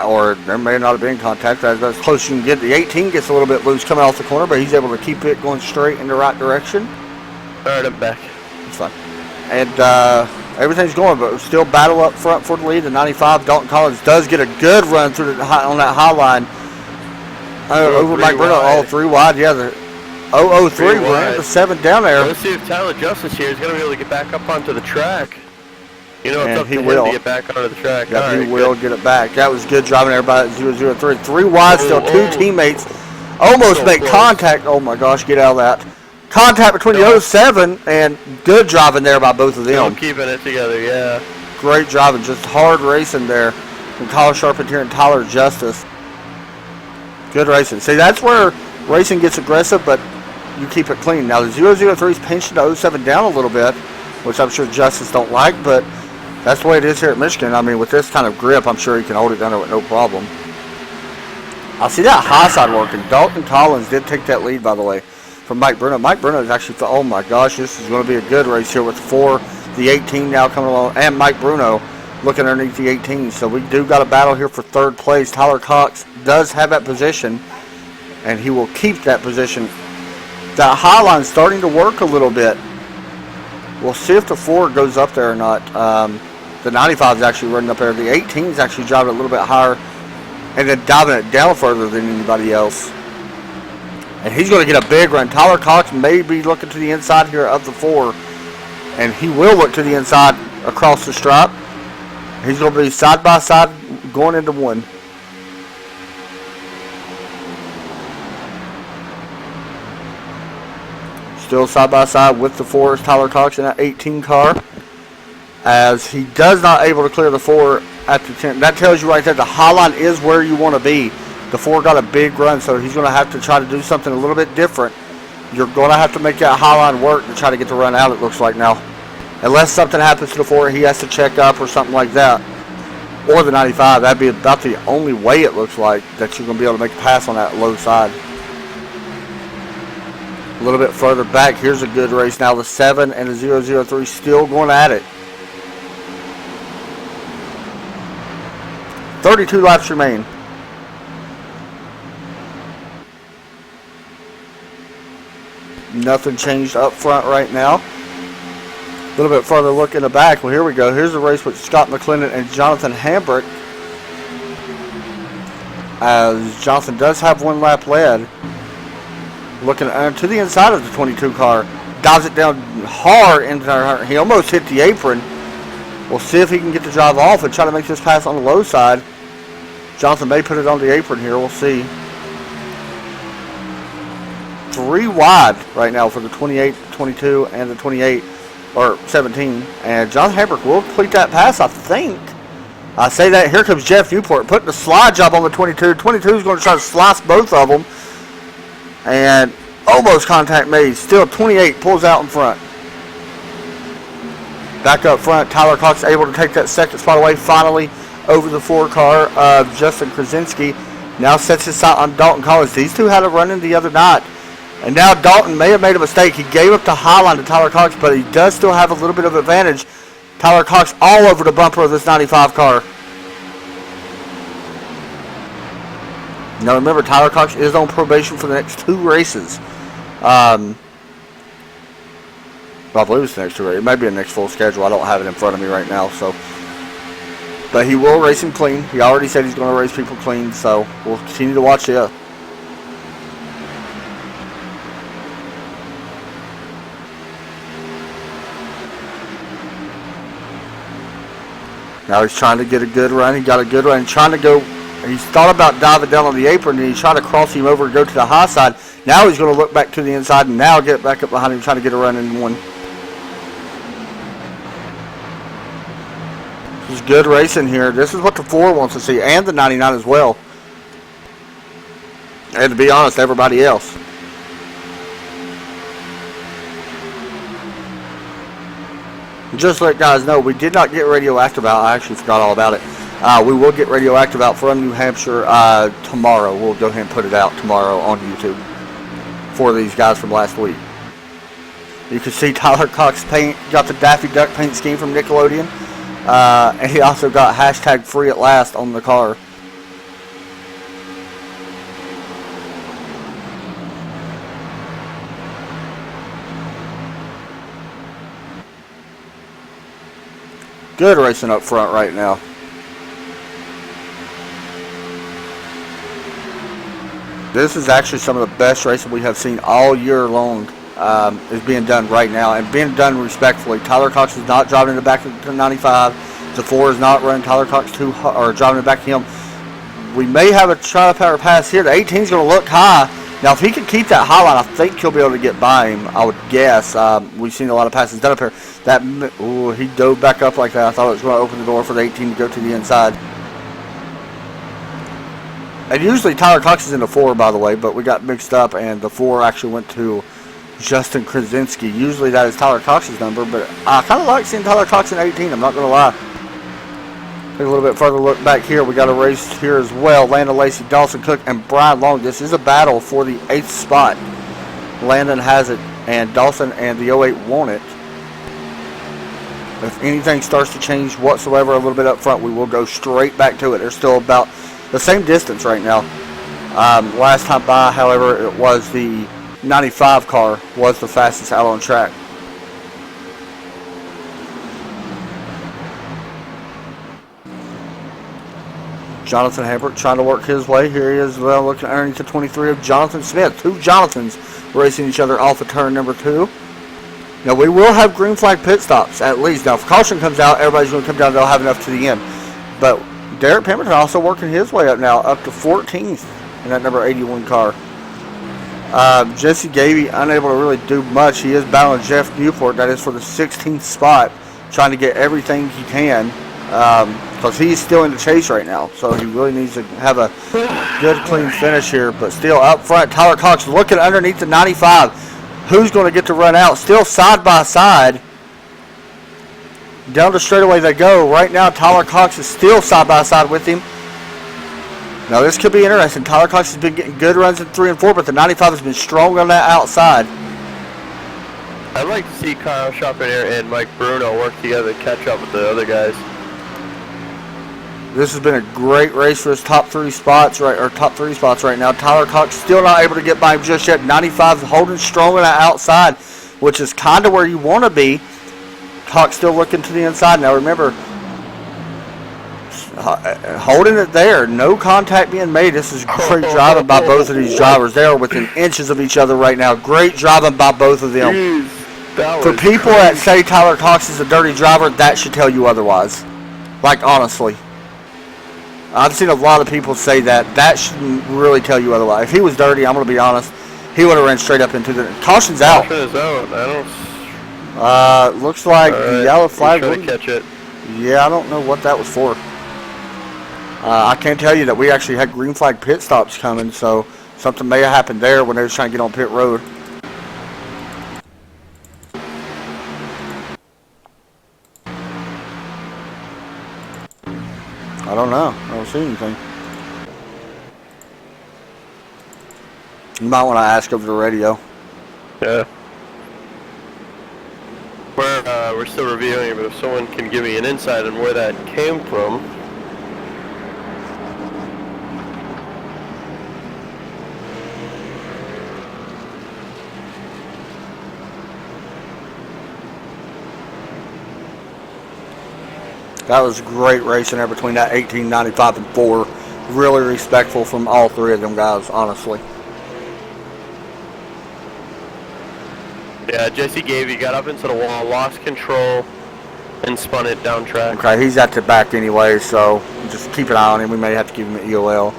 Or there may not have been contact. That's as close as you can get. The 18 gets a little bit loose coming off the corner, but he's able to keep it going straight in the right direction. Alright, I'm back. That's fine. And everything's going, but still battle up front for the lead. The 95, Dalton Collins, does get a good run through on that high line. Over Mike Bruno, all 3 wide. Yeah, the 003 ran the 7 down there. Let's see if Tyler Justice here is going to be able to get back up onto the track. You know, it's up to him to get back onto the track. Yeah, he will get it back. That was good driving there by 003. 3 wide still. 2 teammates almost make contact. Oh my gosh, get out of that. Contact between the 07 and good driving there by both of them. Still keeping it together, yeah. Great driving, just hard racing there from Kyle Charpentier and Tyler Justice. Good racing. See, that's where racing gets aggressive, but you keep it clean. Now the 003 is pinching the 07 down a little bit, which I'm sure Justice don't like, but that's the way it is here at Michigan. I mean, with this kind of grip, I'm sure he can hold it down there with no problem. I see that high side working. Dalton Collins did take that lead, by the way, from Mike Bruno. Mike Bruno is actually, oh my gosh, this is going to be a good race here with 4, the 18 now coming along, and Mike Bruno looking underneath the 18. So we do got a battle here for 3rd place. Tyler Cox does have that position, and he will keep that position. That high line's starting to work a little bit. We'll see if the 4 goes up there or not. The 95 is actually running up there. The 18 is actually driving a little bit higher and then diving it down further than anybody else. And he's going to get a big run. Tyler Cox may be looking to the inside here of the 4, and he will look to the inside across the stripe. He's going to be side by side going into 1. Still side by side with the 4 is Tyler Cox in that 18 car. As he does not able to clear the 4 at the 10. That tells you right there the high line is where you want to be. The 4 got a big run, so he's going to have to try to do something a little bit different. You're going to have to make that high line work to try to get the run out, it looks like now. Unless something happens to the 4, he has to check up or something like that. Or the 95. That'd be about the only way it looks like that you're going to be able to make a pass on that low side. A little bit further back, here's a good race now. The 7 and the 003 still going at it. 32 laps remain. Nothing changed up front right now. A little bit further look in the back. Well, here we go. Here's the race with Scott McClendon and Jonathan Hambrick. As Jonathan does have one lap led. Looking to the inside of the 22 car. Dives it down hard into her. He almost hit the apron. We'll see if he can get the drive off and try to make this pass on the low side. Jonathan may put it on the apron here. We'll see. 3 wide right now for the 28, 22, and the 28, or 17. And John Hambrick will complete that pass, I think. I say that. Here comes Jeff Newport putting a slide job on the 22. 22 is going to try to slice both of them. And almost contact made. Still 28 pulls out in front. Back up front, Tyler Cox able to take that second spot away finally over the 4 car of Justin Krasinski. Now sets his sight on Dalton Collins. These two had a run-in the other night. And now Dalton may have made a mistake. He gave up the high line to Tyler Cox, but he does still have a little bit of advantage. Tyler Cox all over the bumper of this 95 car. Now remember, Tyler Cox is on probation for the next 2 races. Well, I believe it's the next 2 races. It might be a next full schedule. I don't have it in front of me right now. But he will race him clean. He already said he's going to race people clean, so we'll continue to watch it. Now he's trying to get a good run. He got a good run. Trying to go. He's thought about diving down on the apron, and he's trying to cross him over and go to the high side. Now he's going to look back to the inside and now get back up behind him, trying to get a run in one. This is good racing here. This is what the 4 wants to see, and the 99 as well. And to be honest, everybody else. Just to let guys know, we did not get radioactive out. I actually forgot all about it. We will get radioactive out from New Hampshire tomorrow. We'll go ahead and put it out tomorrow on YouTube for these guys from last week. You can see Tyler Cox paint, got the Daffy Duck paint scheme from Nickelodeon. And he also got hashtag free at last on the car. Good racing up front right now. This is actually some of the best racing we have seen all year long. Is being done right now and being done respectfully. Tyler Cox is not driving in the back of the 95. The 4 is not running Tyler Cox too or driving in the back of him. We may have a trial power pass here. The 18 is going to look high. Now, if he can keep that high line, I think he'll be able to get by him. I would guess. We've seen a lot of passes done up here. He dove back up like that. I thought it was going to open the door for the 18 to go to the inside. And usually Tyler Cox is in the 4, by the way, but we got mixed up, and the 4 actually went to Justin Krasinski. Usually that is Tyler Cox's number, but I kind of like seeing Tyler Cox in 18. I'm not going to lie. Take a little bit further look back here. We got a race here as well. Landon Lacey, Dawson Cook, and Brian Long. This is a battle for the 8th spot. Landon has it, and Dawson and the 08 want it. If anything starts to change whatsoever a little bit up front, we will go straight back to it. They're still about the same distance right now. Last time by, however, it was the 95 car was the fastest out on track. Jonathan Hambrick trying to work his way. Here he is, well, looking underneath the 23 of Jonathan Smith. 2 Jonathans racing each other off of turn number 2. Now, we will have green flag pit stops, at least. Now, if caution comes out, everybody's going to come down. They'll have enough to the end. But Derek Pemberton also working his way up now, up to 14th in that number 81 car. Jesse Gavey unable to really do much. He is battling Jeff Newport. That is for the 16th spot, trying to get everything he can. Because he's still in the chase right now, so he really needs to have a good, clean finish here. But still up front, Tyler Cox looking underneath the 95. Who's going to get to run out? Still side by side. Down the straightaway they go. Right now, Tyler Cox is still side by side with him. Now this could be interesting. Tyler Cox has been getting good runs in 3 and 4, but the 95 has been strong on that outside. I'd like to see Kyle Chopinier and Mike Bruno work together to catch up with the other guys. This has been a great race for his top three spots right now. Tyler Cox still not able to get by him just yet. 95 holding strong on the outside, which is kind of where you want to be. Cox still looking to the inside. Now remember, holding it there, no contact being made. This is great driving by both of these drivers. They are within inches of each other right now. Great driving by both of them. Jeez, for people that say Tyler Cox is a dirty driver, that should tell you otherwise. Like, honestly. I've seen a lot of people say that. That shouldn't really tell you otherwise. If he was dirty, I'm going to be honest, he would have ran straight up into the... Caution's out. Caution is out. I don't... Looks like the yellow flag... Try to catch it. Yeah, I don't know what that was for. I can tell you that we actually had green flag pit stops coming, so something may have happened there when they were trying to get on pit road. I don't know. I don't see anything. You might want to ask over the radio. Yeah. We're still reviewing it, but if someone can give me an insight on where that came from. That was great racing there between that 1895 and 4. Really respectful from all three of them guys, honestly. Yeah, Jesse Gavey got up into the wall, lost control, and spun it down track. Okay, he's at the back anyway, so just keep an eye on him. We may have to give him an EOL,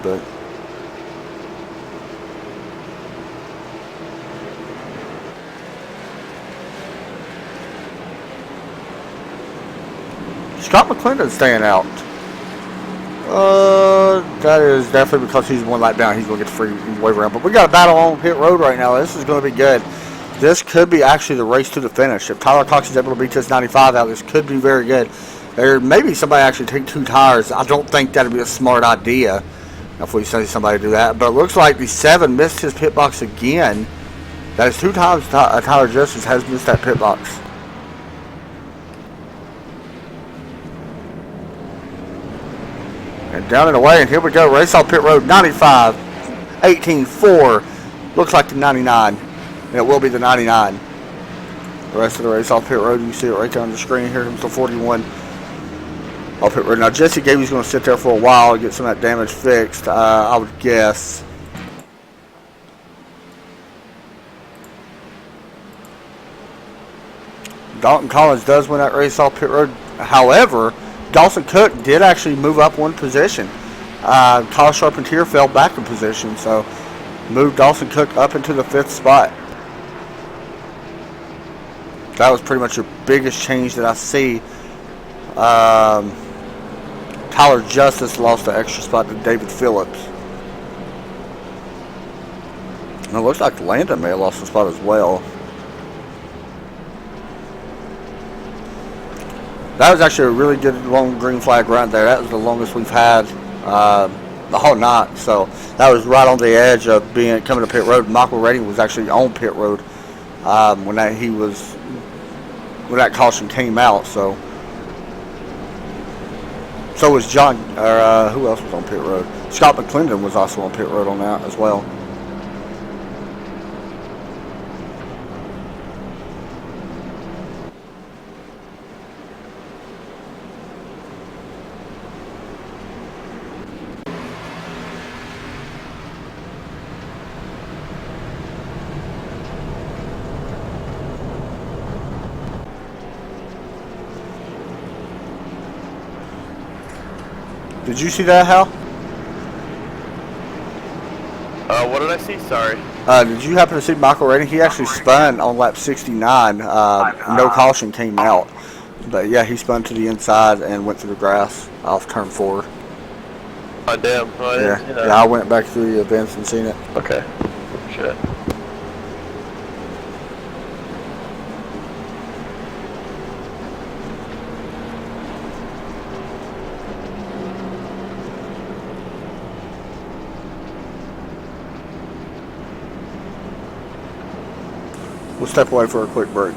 but... Scott McClendon staying out. That is definitely because he's one lap down. He's going to get the free wave around. But we got a battle on pit road right now. This is going to be good. This could be actually the race to the finish. If Tyler Cox is able to beat this 95 out, this could be very good. There may be somebody actually take 2 tires. I don't think that would be a smart idea if we say somebody do that. But it looks like the 7 missed his pit box again. That is 2 times Tyler Justice has missed that pit box. And down and away, and here we go. Race off pit road, 95, 18-4. Looks like the 99, and it will be the 99. The rest of the race off pit road, you can see it right there on the screen here. It's the 41 off pit road. Now, Jesse Gavey's going to sit there for a while and get some of that damage fixed, I would guess. Dalton Collins does win that race off pit road. However, Dawson Cook did actually move up 1 position. Kyle Charpentier fell back a position, so moved Dawson Cook up into the 5th spot. That was pretty much your biggest change that I see. Tyler Justice lost the extra spot to David Phillips. And it looks like Landon may have lost the spot as well. That was actually a really good long green flag run there. That was the longest we've had the whole night. So that was right on the edge of coming to pit road. Michael Redding was actually on pit road when that caution came out. So was John. Who else was on pit road? Scott McClendon was also on pit road on that as well. Did you see that, Hal? What did I see? Sorry. Did you happen to see Michael Redding? He actually spun on lap 69. No caution came out. But yeah, he spun to the inside and went through the grass off turn 4. Oh, damn. Oh, I didn't see that. Yeah, I went back through the events and seen it. Okay. Shit. We'll step away for a quick break.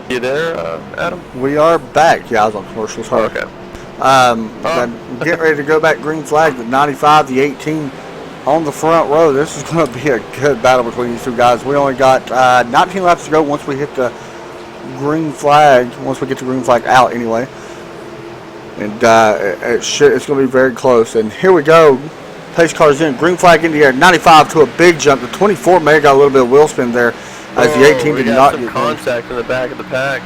You there, Adam? We are back. Yeah, I was on commercial. Sorry. Okay. Get ready to go back green flag. The 95, the 18 on the front row. This is going to be a good battle between these two guys. We only got 19 laps to go once we hit the green flag. Once we get the green flag out, anyway. And it's going to be very close. And here we go. Pace cars in. Green flag in the air. 95 to a big jump. The 24 may have got a little bit of wheel spin there, as the 18 did not get contact in the back of the pack.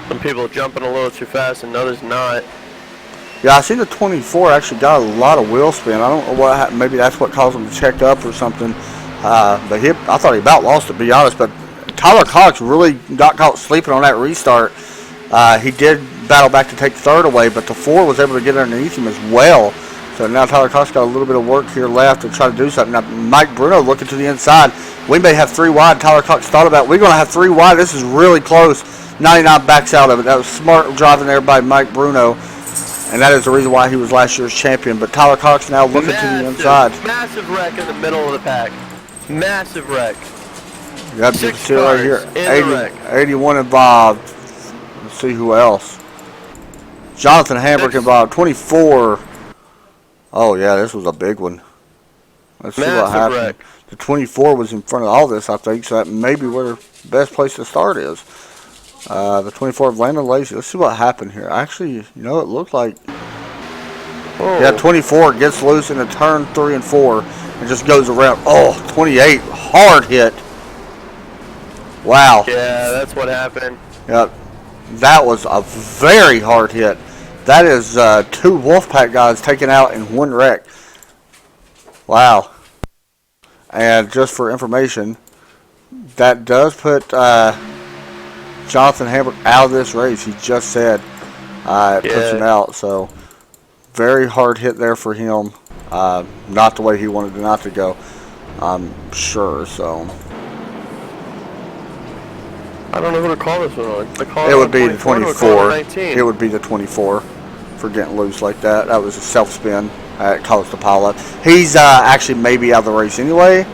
Some people jumping a little too fast and others not. Yeah, I see the 24 actually got a lot of wheel spin. I don't know what happened. Maybe that's what caused him to check up or something. But I thought he about lost it, to be honest. But Tyler Cox really got caught sleeping on that restart. He did battle back to take third away, but the 4 was able to get underneath him as well. So now Tyler Cox got a little bit of work here left to try to do something. Now Mike Bruno looking to the inside. We may have 3 wide. Tyler Cox thought about it. We're going to have 3 wide. This is really close. 99 backs out of it. That was smart driving there by Mike Bruno. And that is the reason why he was last year's champion. But Tyler Cox now looking to the inside. Massive wreck in the middle of the pack. Massive wreck. Yep, 6 see right here. 81 involved. Let's see who else. Jonathan Hambrick involved. 24. Oh, yeah, this was a big one. Let's see what happened. Wreck. The 24 was in front of all this, I think, so that may be where the best place to start is. The 24 of Landon Lacey. Let's see what happened here. Actually, it looked like... Oh. Yeah, 24 gets loose in the turn 3 and 4 and just goes around. Oh, 28. Hard hit. Wow. Yeah, that's what happened. Yep. That was a very hard hit. That is 2 Wolfpack guys taken out in 1 wreck. Wow. And just for information, that does put Jonathan Hambrick out of this race. He just said it puts him out. So very hard hit there for him. Not the way he wanted it not to go, I'm sure. So I don't know who to call this one on. It would be the 24. It would be the 24 for getting loose like that. That was a self spin. It caused the pileup. He's actually maybe out of the race anyway.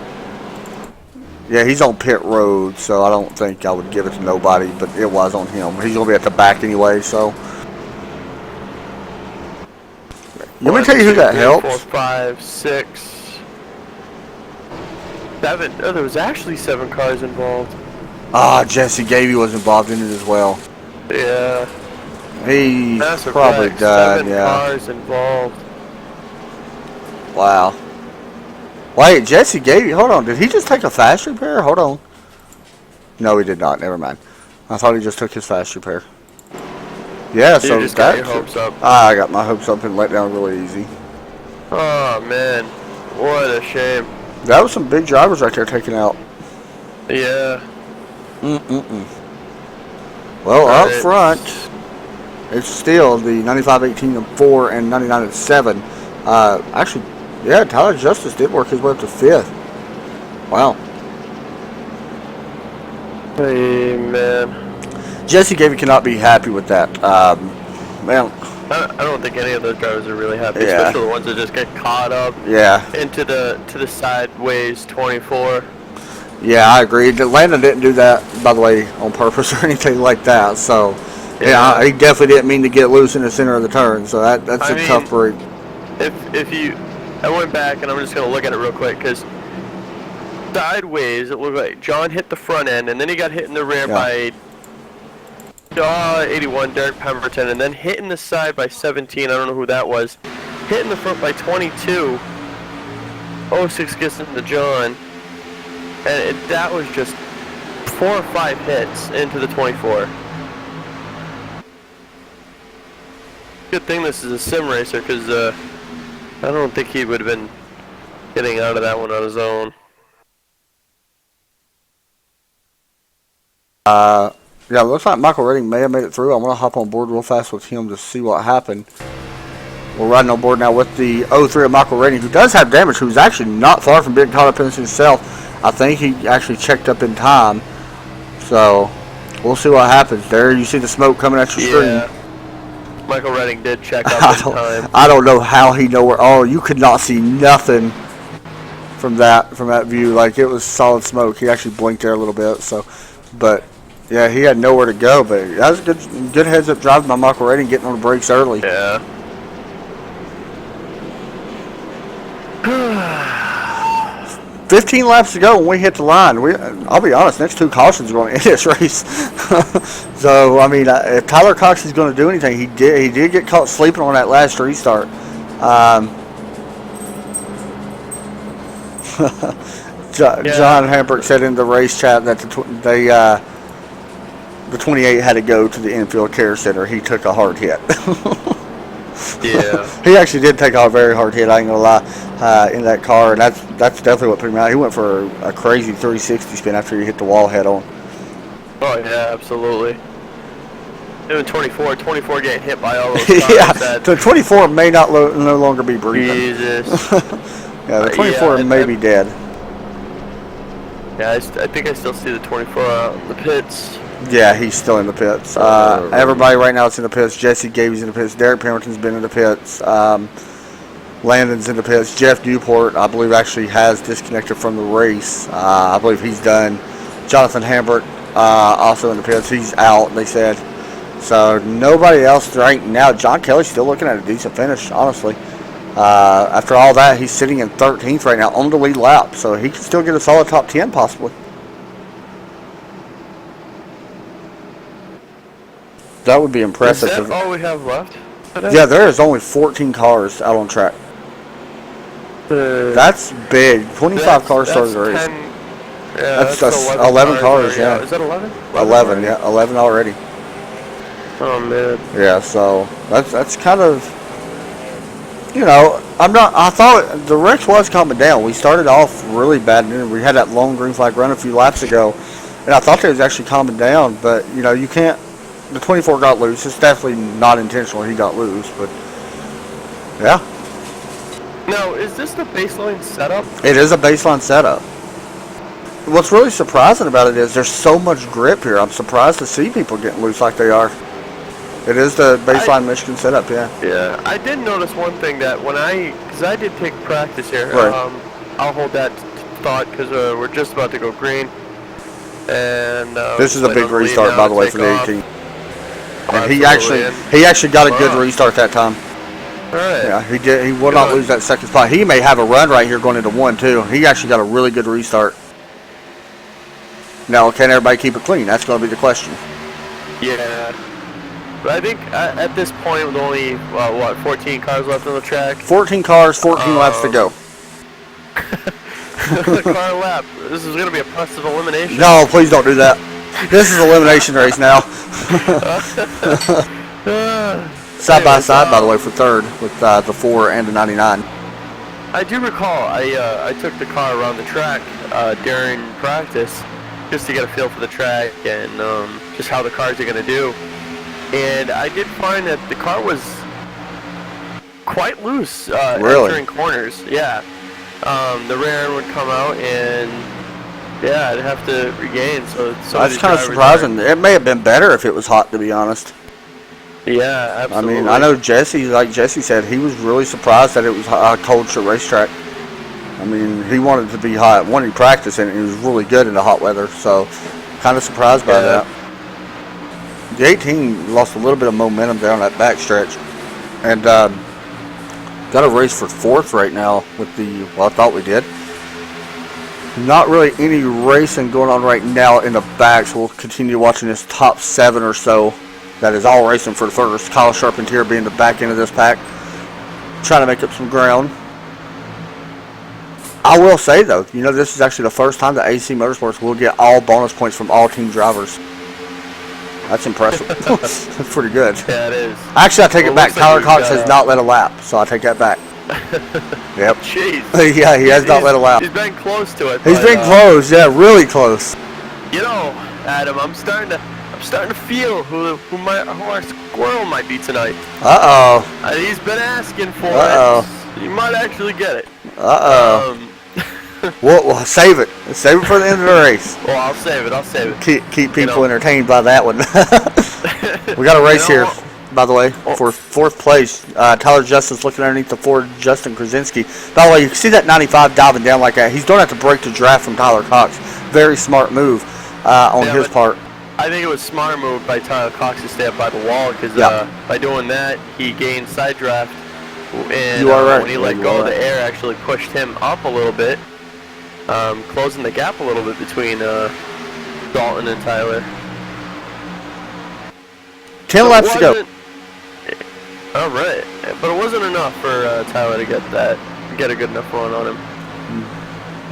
Yeah, he's on pit road, so I don't think I would give it to nobody, but it was on him. He's going to be at the back anyway, so. Let me tell you who that helps. 4, 5, 6, 7. Oh, there was actually 7 cars involved. Jesse Gavey was involved in it as well. Yeah. He Massive probably wreck, died, 7 yeah. cars involved. Wow. Wait, Jesse Gavey, hold on. Did he just take a fast repair? Hold on. No, he did not. Never mind. I thought he just took his fast repair. Yeah, so you just got your hopes up. I got my hopes up and let down really easy. Oh, man. What a shame. That was some big drivers right there taken out. Yeah. Well, up front, it's still the 95, 18, and 4 and 99 and 7. Actually, yeah, Tyler Justice did work his way up to 5th. Wow. Hey, man. Jesse Gavey cannot be happy with that. Man, I don't think any of those drivers are really happy, Yeah. especially the ones that just get caught up into the sideways 24. Yeah, I agree. Landon didn't do that, by the way, on purpose or anything like that. So, yeah, he definitely didn't mean to get loose in the center of the turn. So that's a tough break. I went back and I'm just gonna look at it real quick because sideways it looked like John hit the front end and then he got hit in the rear by 81 Derek Pemberton and then hit in the side by 17. I don't know who that was. Hit in the front by 22. 06 gets into John. And that was just 4 or 5 hits into the 24. Good thing this is a sim racer because I don't think he would have been getting out of that one on his own. Yeah, it looks like Michael Redding may have made it through. I'm going to hop on board real fast with him to see what happened. We're riding on board now with the 03 of Michael Redding, who does have damage, who's actually not far from being caught up in this himself. I think he actually checked up in time. So, we'll see what happens. There you see the smoke coming at your screen. Michael Redding did check up in time. I don't know how he know where. Oh, you could not see nothing from that view. Like, it was solid smoke. He actually blinked there a little bit. So, but Yeah, he had nowhere to go, but that was a good heads-up drive by Michael Rating, getting on the brakes early. Yeah. 15 laps to go when we hit the line. I'll be honest, next 2 cautions are going to end this race. So, I mean, if Tyler Cox is going to do anything, he did get caught sleeping on that last restart. John Hamburg said in the race chat that the 28 had to go to the infield care center. He took a hard hit. Yeah. He actually did take a very hard hit, I ain't gonna lie, in that car, and that's definitely what put him out. He went for a crazy 360 spin after he hit the wall head on. Oh yeah, absolutely. Even 24 getting hit by all those cars. Yeah, the 24 may no longer be breathing. Jesus. Yeah, the 24 may be dead. Yeah, I think I still see the 24 out in the pits. Yeah, he's still in the pits. Everybody right now is in the pits. Jesse Gaby's in the pits. Derek Pemberton's been in the pits. Landon's in the pits. Jeff Newport, I believe, actually has disconnected from the race. I believe he's done. Jonathan Hamburg, also in the pits. He's out, they said. So nobody else right now. John Kelly's still looking at a decent finish, honestly. After all that, he's sitting in 13th right now on the lead lap. So he can still get a solid top 10 possibly. That would be impressive. Is that all we have left today? Yeah, there is only 14 cars out on track. That's big. 25 cars started the race. Yeah, that's 11 cars, yeah. Is that 11? 11, yeah. 11 already. Oh, man. Yeah, so that's kind of, you know, I thought the wreck was calming down. We started off really bad, and we had that long green flag run a few laps ago, and I thought it was actually calming down, but, you know, you can't. The 24 got loose. It's definitely not intentional. He got loose, but yeah. Now, is this the baseline setup? It is a baseline setup. What's really surprising about it is there's so much grip here. I'm surprised to see people getting loose like they are. It is the baseline Michigan setup, yeah. Yeah, I did notice one thing that because I did take practice here. Right. I'll hold that thought because we're just about to go green. And this is a big restart, by the way, for the 18. And he Absolutely. actually got a good restart that time. All right. Yeah, he did. He will not lose that second spot. He may have a run right here going into 1, too. He actually got a really good restart. Now, can everybody keep it clean? That's going to be the question. Yeah. But I think at this point, with only, 14 cars left on the track? 14 cars, 14 laps to go. Car lap. This is going to be a process of elimination. No, please don't do that. This is an elimination race now. Side by side, by the way, for third with the 4 and the 99. I do recall I took the car around the track during practice just to get a feel for the track and just how the cars are going to do. And I did find that the car was quite loose entering corners. Yeah. The rear end would come out and yeah, I'd have to regain. So that's kind of surprising. It may have been better if it was hot, to be honest. Yeah, absolutely. I mean, I know Jesse, like Jesse said, he was really surprised that it was a cold short racetrack. I mean, he wanted it to be hot. When he practiced, and he was really good in the hot weather. So, kind of surprised by that. The 18 lost a little bit of momentum down that back stretch, and got a race for 4th right now with the. Well, I thought we did. Not really any racing going on right now in the back, so we'll continue watching this top 7 or so. That is all racing for the first. Kyle Charpentier being the back end of this pack, trying to make up some ground. I will say, though, you know, this is actually the first time that AC Motorsports will get all bonus points from all team drivers. That's impressive. That's pretty good. Yeah, it is. Actually, I take it back. Tyler Cox has not led a lap, so I take that back. Yep. Jeez. Yeah, he has not led a lap. He's been close to it. He's been close, yeah, really close. You know, Adam, I'm starting to feel who our squirrel might be tonight. Uh-oh. He's been asking for it. You might actually get it. Uh-oh. We'll save it. Save it for the end of the race. Well, I'll save it. Keep people entertained by that one. We got a race here, by the way, for 4th place. Tyler Justice looking underneath the Ford Justin Krasinski. By the way, you can see that 95 diving down like that. He's going to have to break the draft from Tyler Cox. Very smart move on his part. I think it was smart move by Tyler Cox to stay up by the wall because by doing that, he gained side draft. And You are right. when he let go of the air, actually pushed him up a little bit, closing the gap a little bit between Dalton and Tyler. 10 laps to go. All right, but it wasn't enough for Tyler to get a good enough run on him.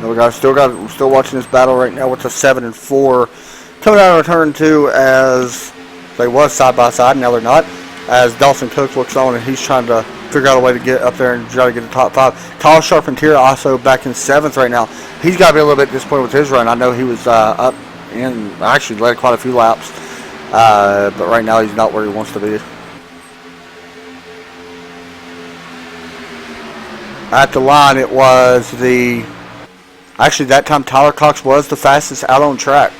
We're still watching this battle right now with the 7 and 4 coming out of turn 2 as they was side by side. Now they're not. As Dawson Cook looks on and he's trying to figure out a way to get up there and try to get the top 5. Kyle Charpentier also back in 7th right now. He's got to be a little bit disappointed with his run. I know he was up and actually led quite a few laps, but right now he's not where he wants to be. At the line, it was actually that time Tyler Cox was the fastest out on track.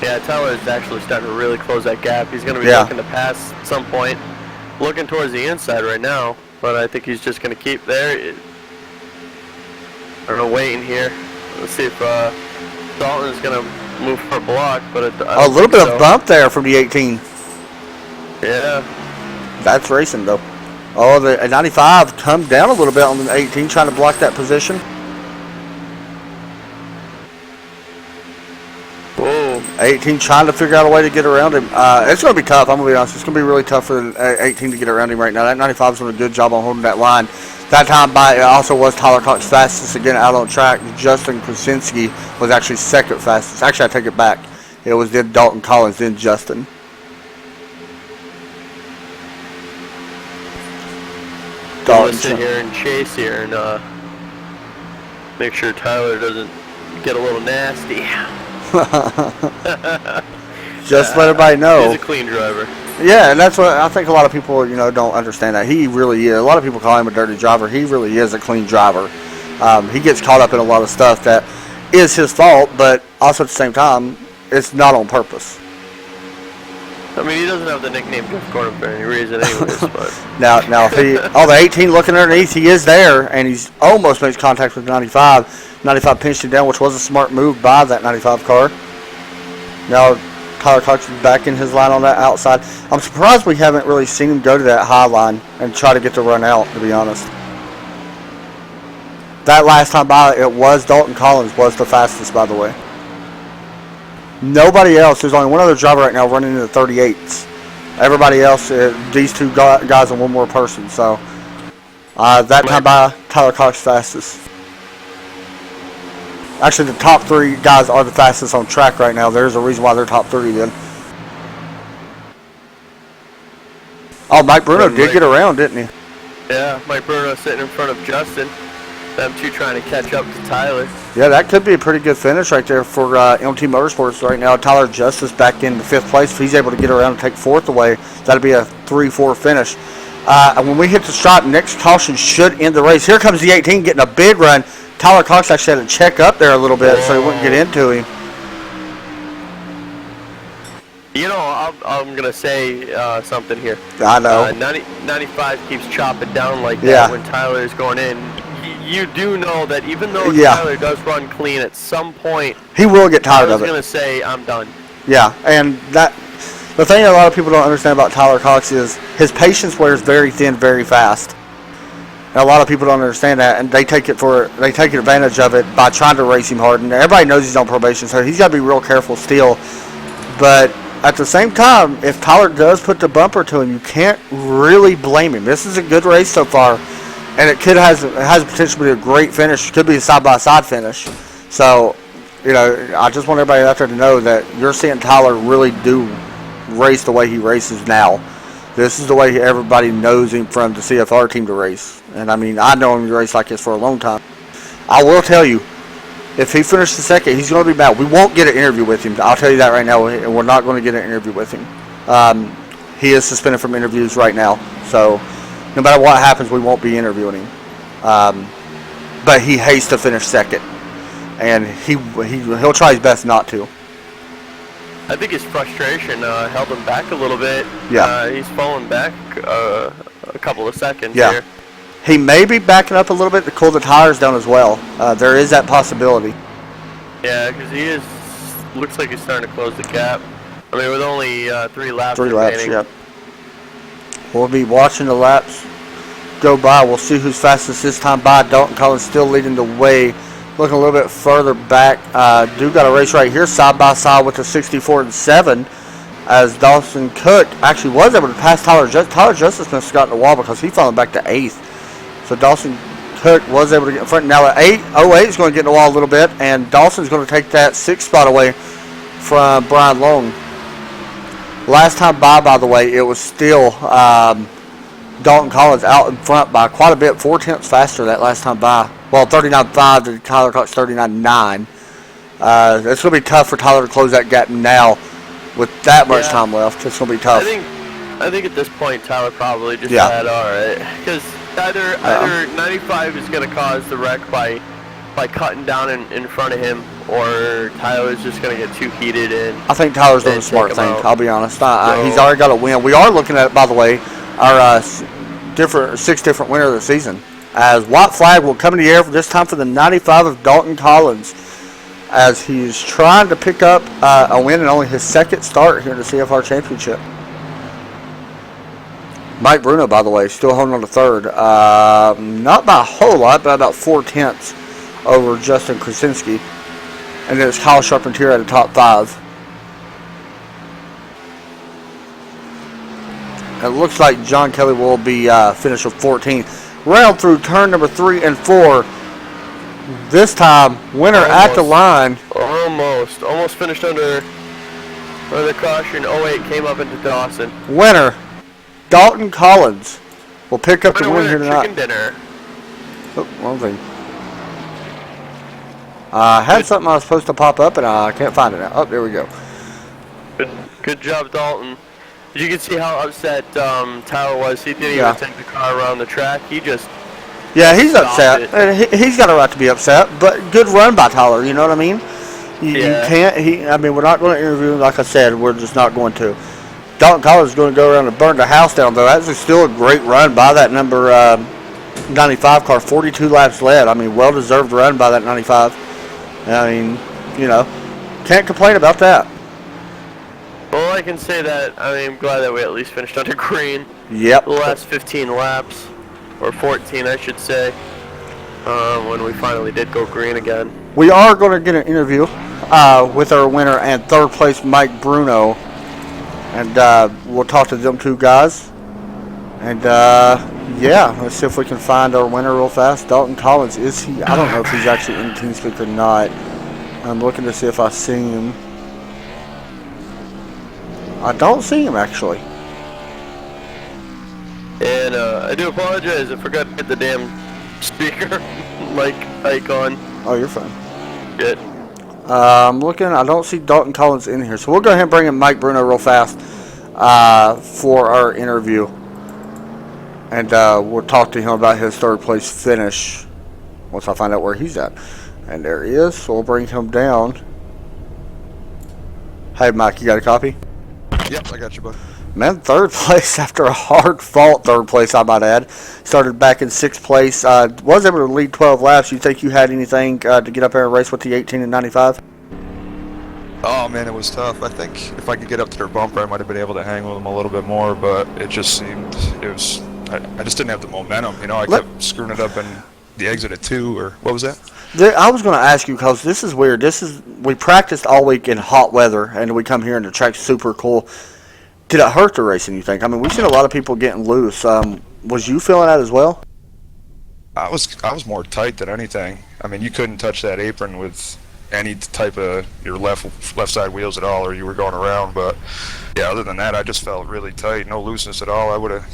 Yeah, Tyler is actually starting to really close that gap. He's going to be looking to pass at some point, looking towards the inside right now, but I think he's just going to keep there. I don't know, waiting here. Let's see if Dalton is going to move for a block, but a little bit of bump there from the 18. Yeah. That's racing, though. Oh, the 95 come down a little bit on the 18, trying to block that position. Whoa. 18 trying to figure out a way to get around him. It's going to be tough, I'm going to be honest. It's going to be really tough for the 18 to get around him right now. That 95's doing a good job on holding that line. That time it also was Tyler Cox fastest again out on track. Justin Krasinski was actually second fastest. Actually, I take it back. It was then Dalton Collins, then Justin. Dalton sit here and chase here and make sure Tyler doesn't get a little nasty. Just let everybody know. He's a clean driver. Yeah, and that's what I think a lot of people, don't understand that. He really is. A lot of people call him a dirty driver. He really is a clean driver. He gets caught up in a lot of stuff that is his fault, but also at the same time, it's not on purpose. I mean, he doesn't have the nickname Jeff Gordon for any reason anyways, but... Now, if the 18 looking underneath, he is there, and he's almost makes contact with 95. 95 pinched him down, which was a smart move by that 95 car. Now, Tyler Cox is back in his line on that outside. I'm surprised we haven't really seen him go to that high line and try to get the run out, to be honest. That last time by, it was Dalton Collins was the fastest, by the way. Nobody else. There's only one other driver right now running in the 38s. Everybody else, these two guys and one more person. So that time by, Tyler Cox fastest. Actually, the top 3 guys are the fastest on track right now. There's a reason why they're top 3 then. Oh, Mike Bruno did get around, didn't he? Yeah, Mike Bruno sitting in front of Justin. Them two trying to catch up to Tyler. Yeah, that could be a pretty good finish right there for MT Motorsports right now. Tyler Justice back in the 5th place. If he's able to get around and take 4th away, that'll be a 3-4 finish. And when we hit the stripe, next caution should end the race. Here comes the 18 getting a big run. Tyler Cox actually had to check up there a little bit so he wouldn't get into him. I'm going to say something here. I know. 95 keeps chopping down like that when Tyler is going in. You do know that even though Tyler does run clean, at some point he will get tired of it. He's going to say, I'm done. Yeah, and the thing a lot of people don't understand about Tyler Cox is his patience wears very thin very fast. And a lot of people don't understand that, and they take advantage of it by trying to race him hard. And everybody knows he's on probation, so he's got to be real careful still. But at the same time, if Tyler does put the bumper to him, you can't really blame him. This is a good race so far. And it has potential to be a great finish. It could be a side-by-side finish. So, I just want everybody out there to know that you're seeing Tyler really do race the way he races now. This is the way everybody knows him from the CFR team to race. And, I mean, I know him to race like this for a long time. I will tell you, if he finishes second, he's going to be mad. We won't get an interview with him. I'll tell you that right now. We're not going to get an interview with him. He is suspended from interviews right now. So... no matter what happens, we won't be interviewing him. But he hates to finish second. And he'll try his best not to. I think his frustration held him back a little bit. Yeah. He's fallen back a couple of seconds here. He may be backing up a little bit to cool the tires down as well. There is that possibility. Yeah, because he is looks like he's starting to close the gap. I mean, with only 3 laps 3 laps, remaining. yep. We'll be watching the laps go by. We'll see who's fastest this time by. Dalton Collins still leading the way. Looking a little bit further back. Do got a race right here side by side with the 64 and 7. As Dawson Cook actually was able to pass Tyler Justice. Tyler Justice must have gotten the wall because he fallen back to 8th. So Dawson Cook was able to get in front. Now at 8:08 is going to get in the wall a little bit, and Dawson's going to take that 6th spot away from Brian Long. Last time by the way, it was still Dalton Collins out in front by quite a bit, 4 tenths faster that last time by. Well, 39.5 to Tyler Cook's 39.9. It's going to be tough for Tyler to close that gap now. With that much time left, it's going to be tough. I think at this point, Tyler probably just said, all right. Because either 95 is going to cause the wreck by cutting down in front of him, or Tyler's just going to get too heated. I think Tyler's doing the smart thing, I'll be honest. He's already got a win. We are looking at, by the way, our 6 different winner of the season. As white flag will come in the air for this time for the 95 of Dalton Collins, as he's trying to pick up a win in only his 2nd start here in the CFR Championship. Mike Bruno, by the way, still holding on to 3rd. Not by a whole lot, but about 4 tenths over Justin Krasinski. And then it's Kyle Charpentier at the top 5. It looks like John Kelly will be finished with 14. Round through turn number 3 and 4. This time, winner at the line. Almost finished under caution. 08 came up into Dawson. Winner, Dalton Collins, will pick up the win here tonight. Chicken dinner. Oh, wrong thing. I had something I was supposed to pop up, and I can't find it now. Oh, there we go. Good job, Dalton. You can see how upset Tyler was. He didn't even take the car around the track. He just... Yeah, he's upset. And he's got a right to be upset, but good run by Tyler, you know what I mean? You can't... I mean, we're not going to interview him, like I said. We're just not going to. Dalton Collins is going to go around and burn the house down, though. That's still a great run by that number 95 car. 42 laps led. I mean, well-deserved run by that 95. I mean, you know, can't complain about that. Well, I can say that I'm glad that we at least finished under green. Yep. The last 15 laps, or 14, I should say, when we finally did go green again. We are going to get an interview with our winner and 3rd place, Mike Bruno. And we'll talk to them 2 guys. And, yeah, let's see if we can find our winner real fast. Dalton Collins, is he? I don't know if he's actually in TeamSpeak or not. I'm looking to see if I see him. I don't see him, actually. And I do apologize. I forgot to hit the damn speaker like icon. Oh, you're fine. Good. I'm looking. I don't see Dalton Collins in here. So we'll go ahead and bring in Mike Bruno real fast for our interview. And we'll talk to him about his 3rd place finish once I find out where he's at. And there he is. So we'll bring him down. Hey, Mike, you got a copy? Yep, I got you, bud. Man, 3rd place after a hard-fought 3rd place, I might add. Started back in 6th place. Was able to lead 12 laps. You think you had anything to get up there and race with the 18 and 95? Oh, man, it was tough. I think if I could get up to their bumper, I might have been able to hang with them a little bit more, but it just seemed, I just didn't have the momentum. You know, I kept screwing it up in the exit at 2, or what was that? I was going to ask you, because this is weird. We practiced all week in hot weather, and we come here and the track's super cool. Did it hurt the racing, you think? I mean, we've seen a lot of people getting loose. Was you feeling that as well? I was more tight than anything. I mean, you couldn't touch that apron with any type of your left side wheels at all, or you were going around. But yeah, other than that, I just felt really tight, no looseness at all. I would have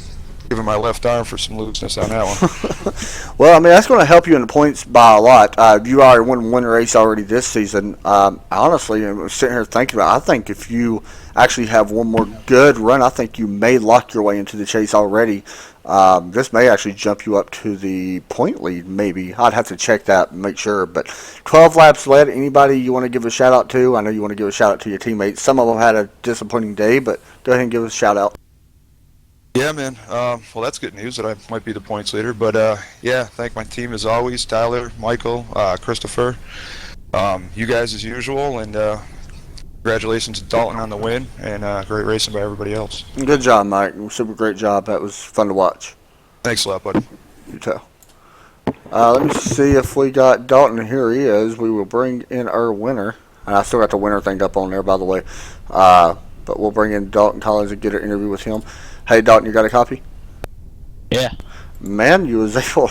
given my left arm for some looseness on that one. Well, I mean, that's going to help you in the points by a lot. You already won one race already this season. Honestly, I'm sitting here thinking about it. I think if you actually have one more good run, I think you may lock your way into the chase already. This may actually jump you up to the point lead, maybe. I'd have to check that and make sure. But 12 laps led. Anybody you want to give a shout-out to? I know you want to give a shout-out to your teammates. Some of them had a disappointing day, but go ahead and give us a shout-out. Yeah, man. Well, that's good news that I might be the points leader. But, yeah, thank my team as always, Tyler, Michael, Christopher, you guys as usual, and congratulations to Dalton on the win, and great racing by everybody else. Good job, Mike. Super great job. That was fun to watch. Thanks a lot, buddy. You too. Let me see if we got Dalton. Here he is. We will bring in our winner. And I still got the winner thing up on there, by the way. But we'll bring in Dalton Collins and get an interview with him. Hey, Dalton, you got a copy? Yeah. Man, you was able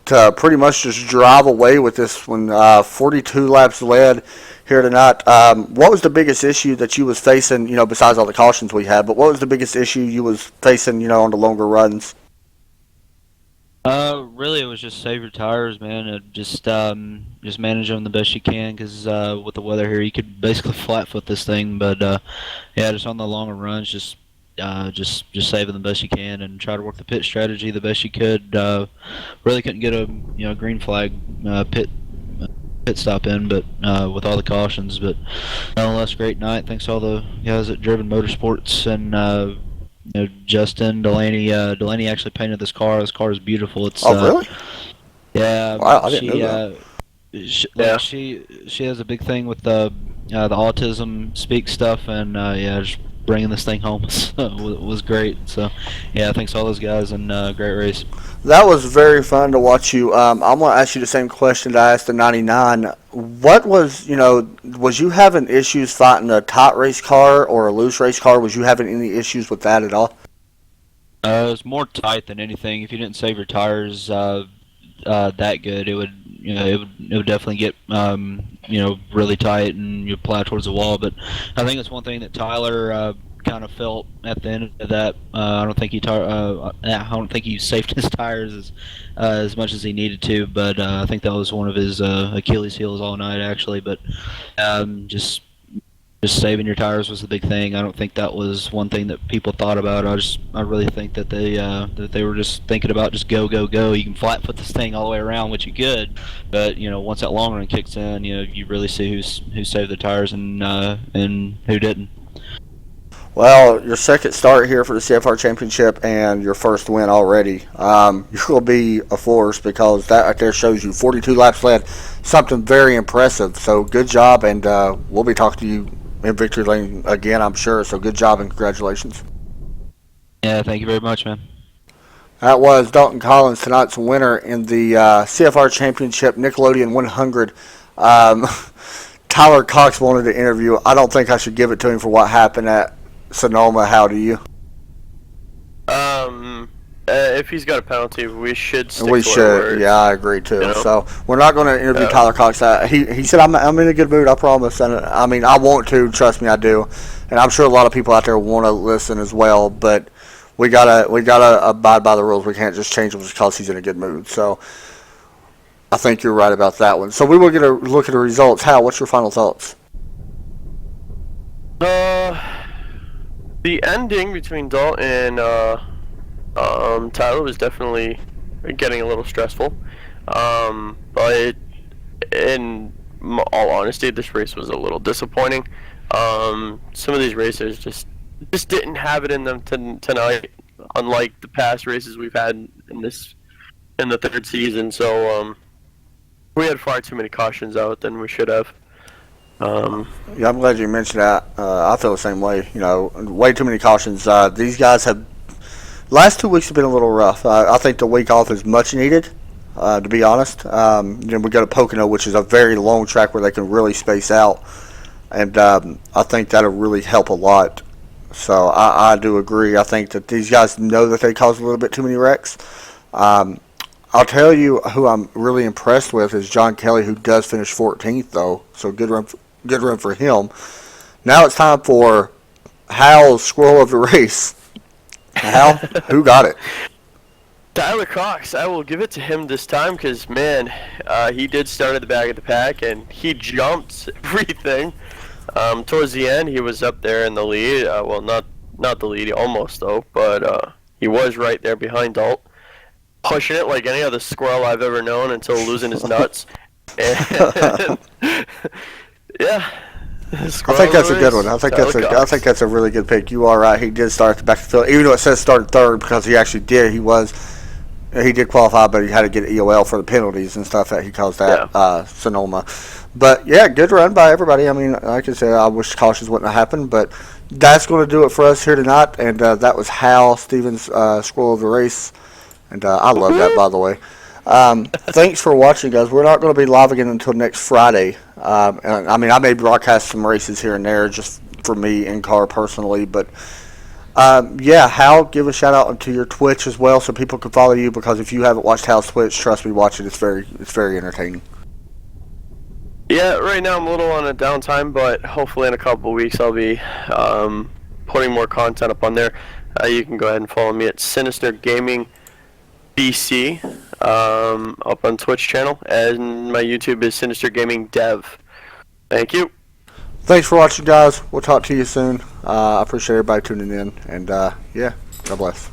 to pretty much just drive away with this one. 42 laps led here tonight. What was the biggest issue that you was facing, besides all the cautions we had, but what was the biggest issue you was facing, on the longer runs? Really, it was just save your tires, man. Just manage them the best you can, because with the weather here, you could basically flat foot this thing. But yeah, just on the longer runs, just save them the best you can and try to work the pit strategy the best you could. Really couldn't get a green flag pit stop in, but with all the cautions. But nonetheless, great night. Thanks to all the guys at Driven Motorsports and. Justin Delaney. Delaney actually painted this car. This car is beautiful. It's really? Yeah. Wow, I didn't know that. She has a big thing with the autism speak stuff, and just bringing this thing home was great. So yeah, thanks to all those guys, and great race. That was very fun to watch you. I'm going to ask you the same question that I asked the 99. What was, was you having issues fighting a tight race car or a loose race car? Was you having any issues with that at all? It was more tight than anything. If you didn't save your tires that good, it would definitely get really tight and you plow towards the wall. But I think it's one thing that Tyler kind of felt at the end of that. I don't think he saved his tires as much as he needed to, but I think that was one of his Achilles heels all night, actually. But just saving your tires was the big thing. I don't think that was one thing that people thought about. I really think that they were just thinking about just go. You can flat foot this thing all the way around, which you could, but once that long run kicks in, you really see who saved the tires and who didn't. Well, your second start here for the CFR Championship and your first win already. You'll be a force, because that right there shows you 42 laps led, something very impressive. So good job, and we'll be talking to you in victory lane again, I'm sure. So good job and congratulations. Yeah, thank you very much, man. That was Dalton Collins, tonight's winner in the CFR Championship Nickelodeon 100. Tyler Cox wanted to interview. I don't think I should give it to him for what happened at Sonoma. How do you? If he's got a penalty, we should stick We to our should. words. Yeah, I agree too. So we're not going to interview Tyler Cox. He said I'm in a good mood. I promise. And I mean, I want to. Trust me, I do. And I'm sure a lot of people out there want to listen as well. But we gotta abide by the rules. We can't just change them just because he's in a good mood. So I think you're right about that one. So we will get a look at the results. Hal, what's your final thoughts? The ending between Dalton and Tyler was definitely getting a little stressful. But in all honesty, this race was a little disappointing. Some of these racers just didn't have it in them tonight, unlike the past races we've had in the third season. So we had far too many cautions out than we should have. Yeah, I'm glad you mentioned that. I feel the same way. Way too many cautions. These guys have. Last 2 weeks have been a little rough. I think the week off is much needed, to be honest. We go to Pocono, which is a very long track where they can really space out, and I think that'll really help a lot. So I do agree. I think that these guys know that they caused a little bit too many wrecks. I'll tell you who I'm really impressed with is John Kelly, who does finish 14th, though. So good run for him. Now it's time for Hal's squirrel of the race. Hal, who got it? Tyler Cox. I will give it to him this time because, man, he did start at the back of the pack, and he jumped everything. Towards the end, he was up there in the lead. Well, not the lead, almost, though. But he was right there behind Dalt, pushing it like any other squirrel I've ever known until losing his nuts. And yeah. I think that's a good one. I think that's a really good pick. You are right. He did start at the back of the field, even though it says started third because he actually did. He was He did qualify, but he had to get EOL for the penalties and stuff that he caused that Sonoma. But yeah, good run by everybody. I mean, like I said, I wish cautions wouldn't have happened, but that's going to do it for us here tonight. And that was Hal Stevens' squirrel of the race, and I love that, by the way. Thanks for watching, guys. We're not going to be live again until next Friday. And, I mean, I may broadcast some races here and there just for me in car personally, but. Yeah, Hal, give a shout out to your Twitch as well, so people can follow you. Because if you haven't watched Hal's Twitch, trust me, watch it. It's very entertaining. Yeah, right now I'm a little on a downtime, but hopefully in a couple of weeks I'll be putting more content up on there. You can go ahead and follow me at Sinister Gaming BC up on Twitch channel, and my YouTube is Sinister Gaming Dev. Thank you. Thanks for watching, guys. We'll talk to you soon. I appreciate everybody tuning in, and yeah, God bless.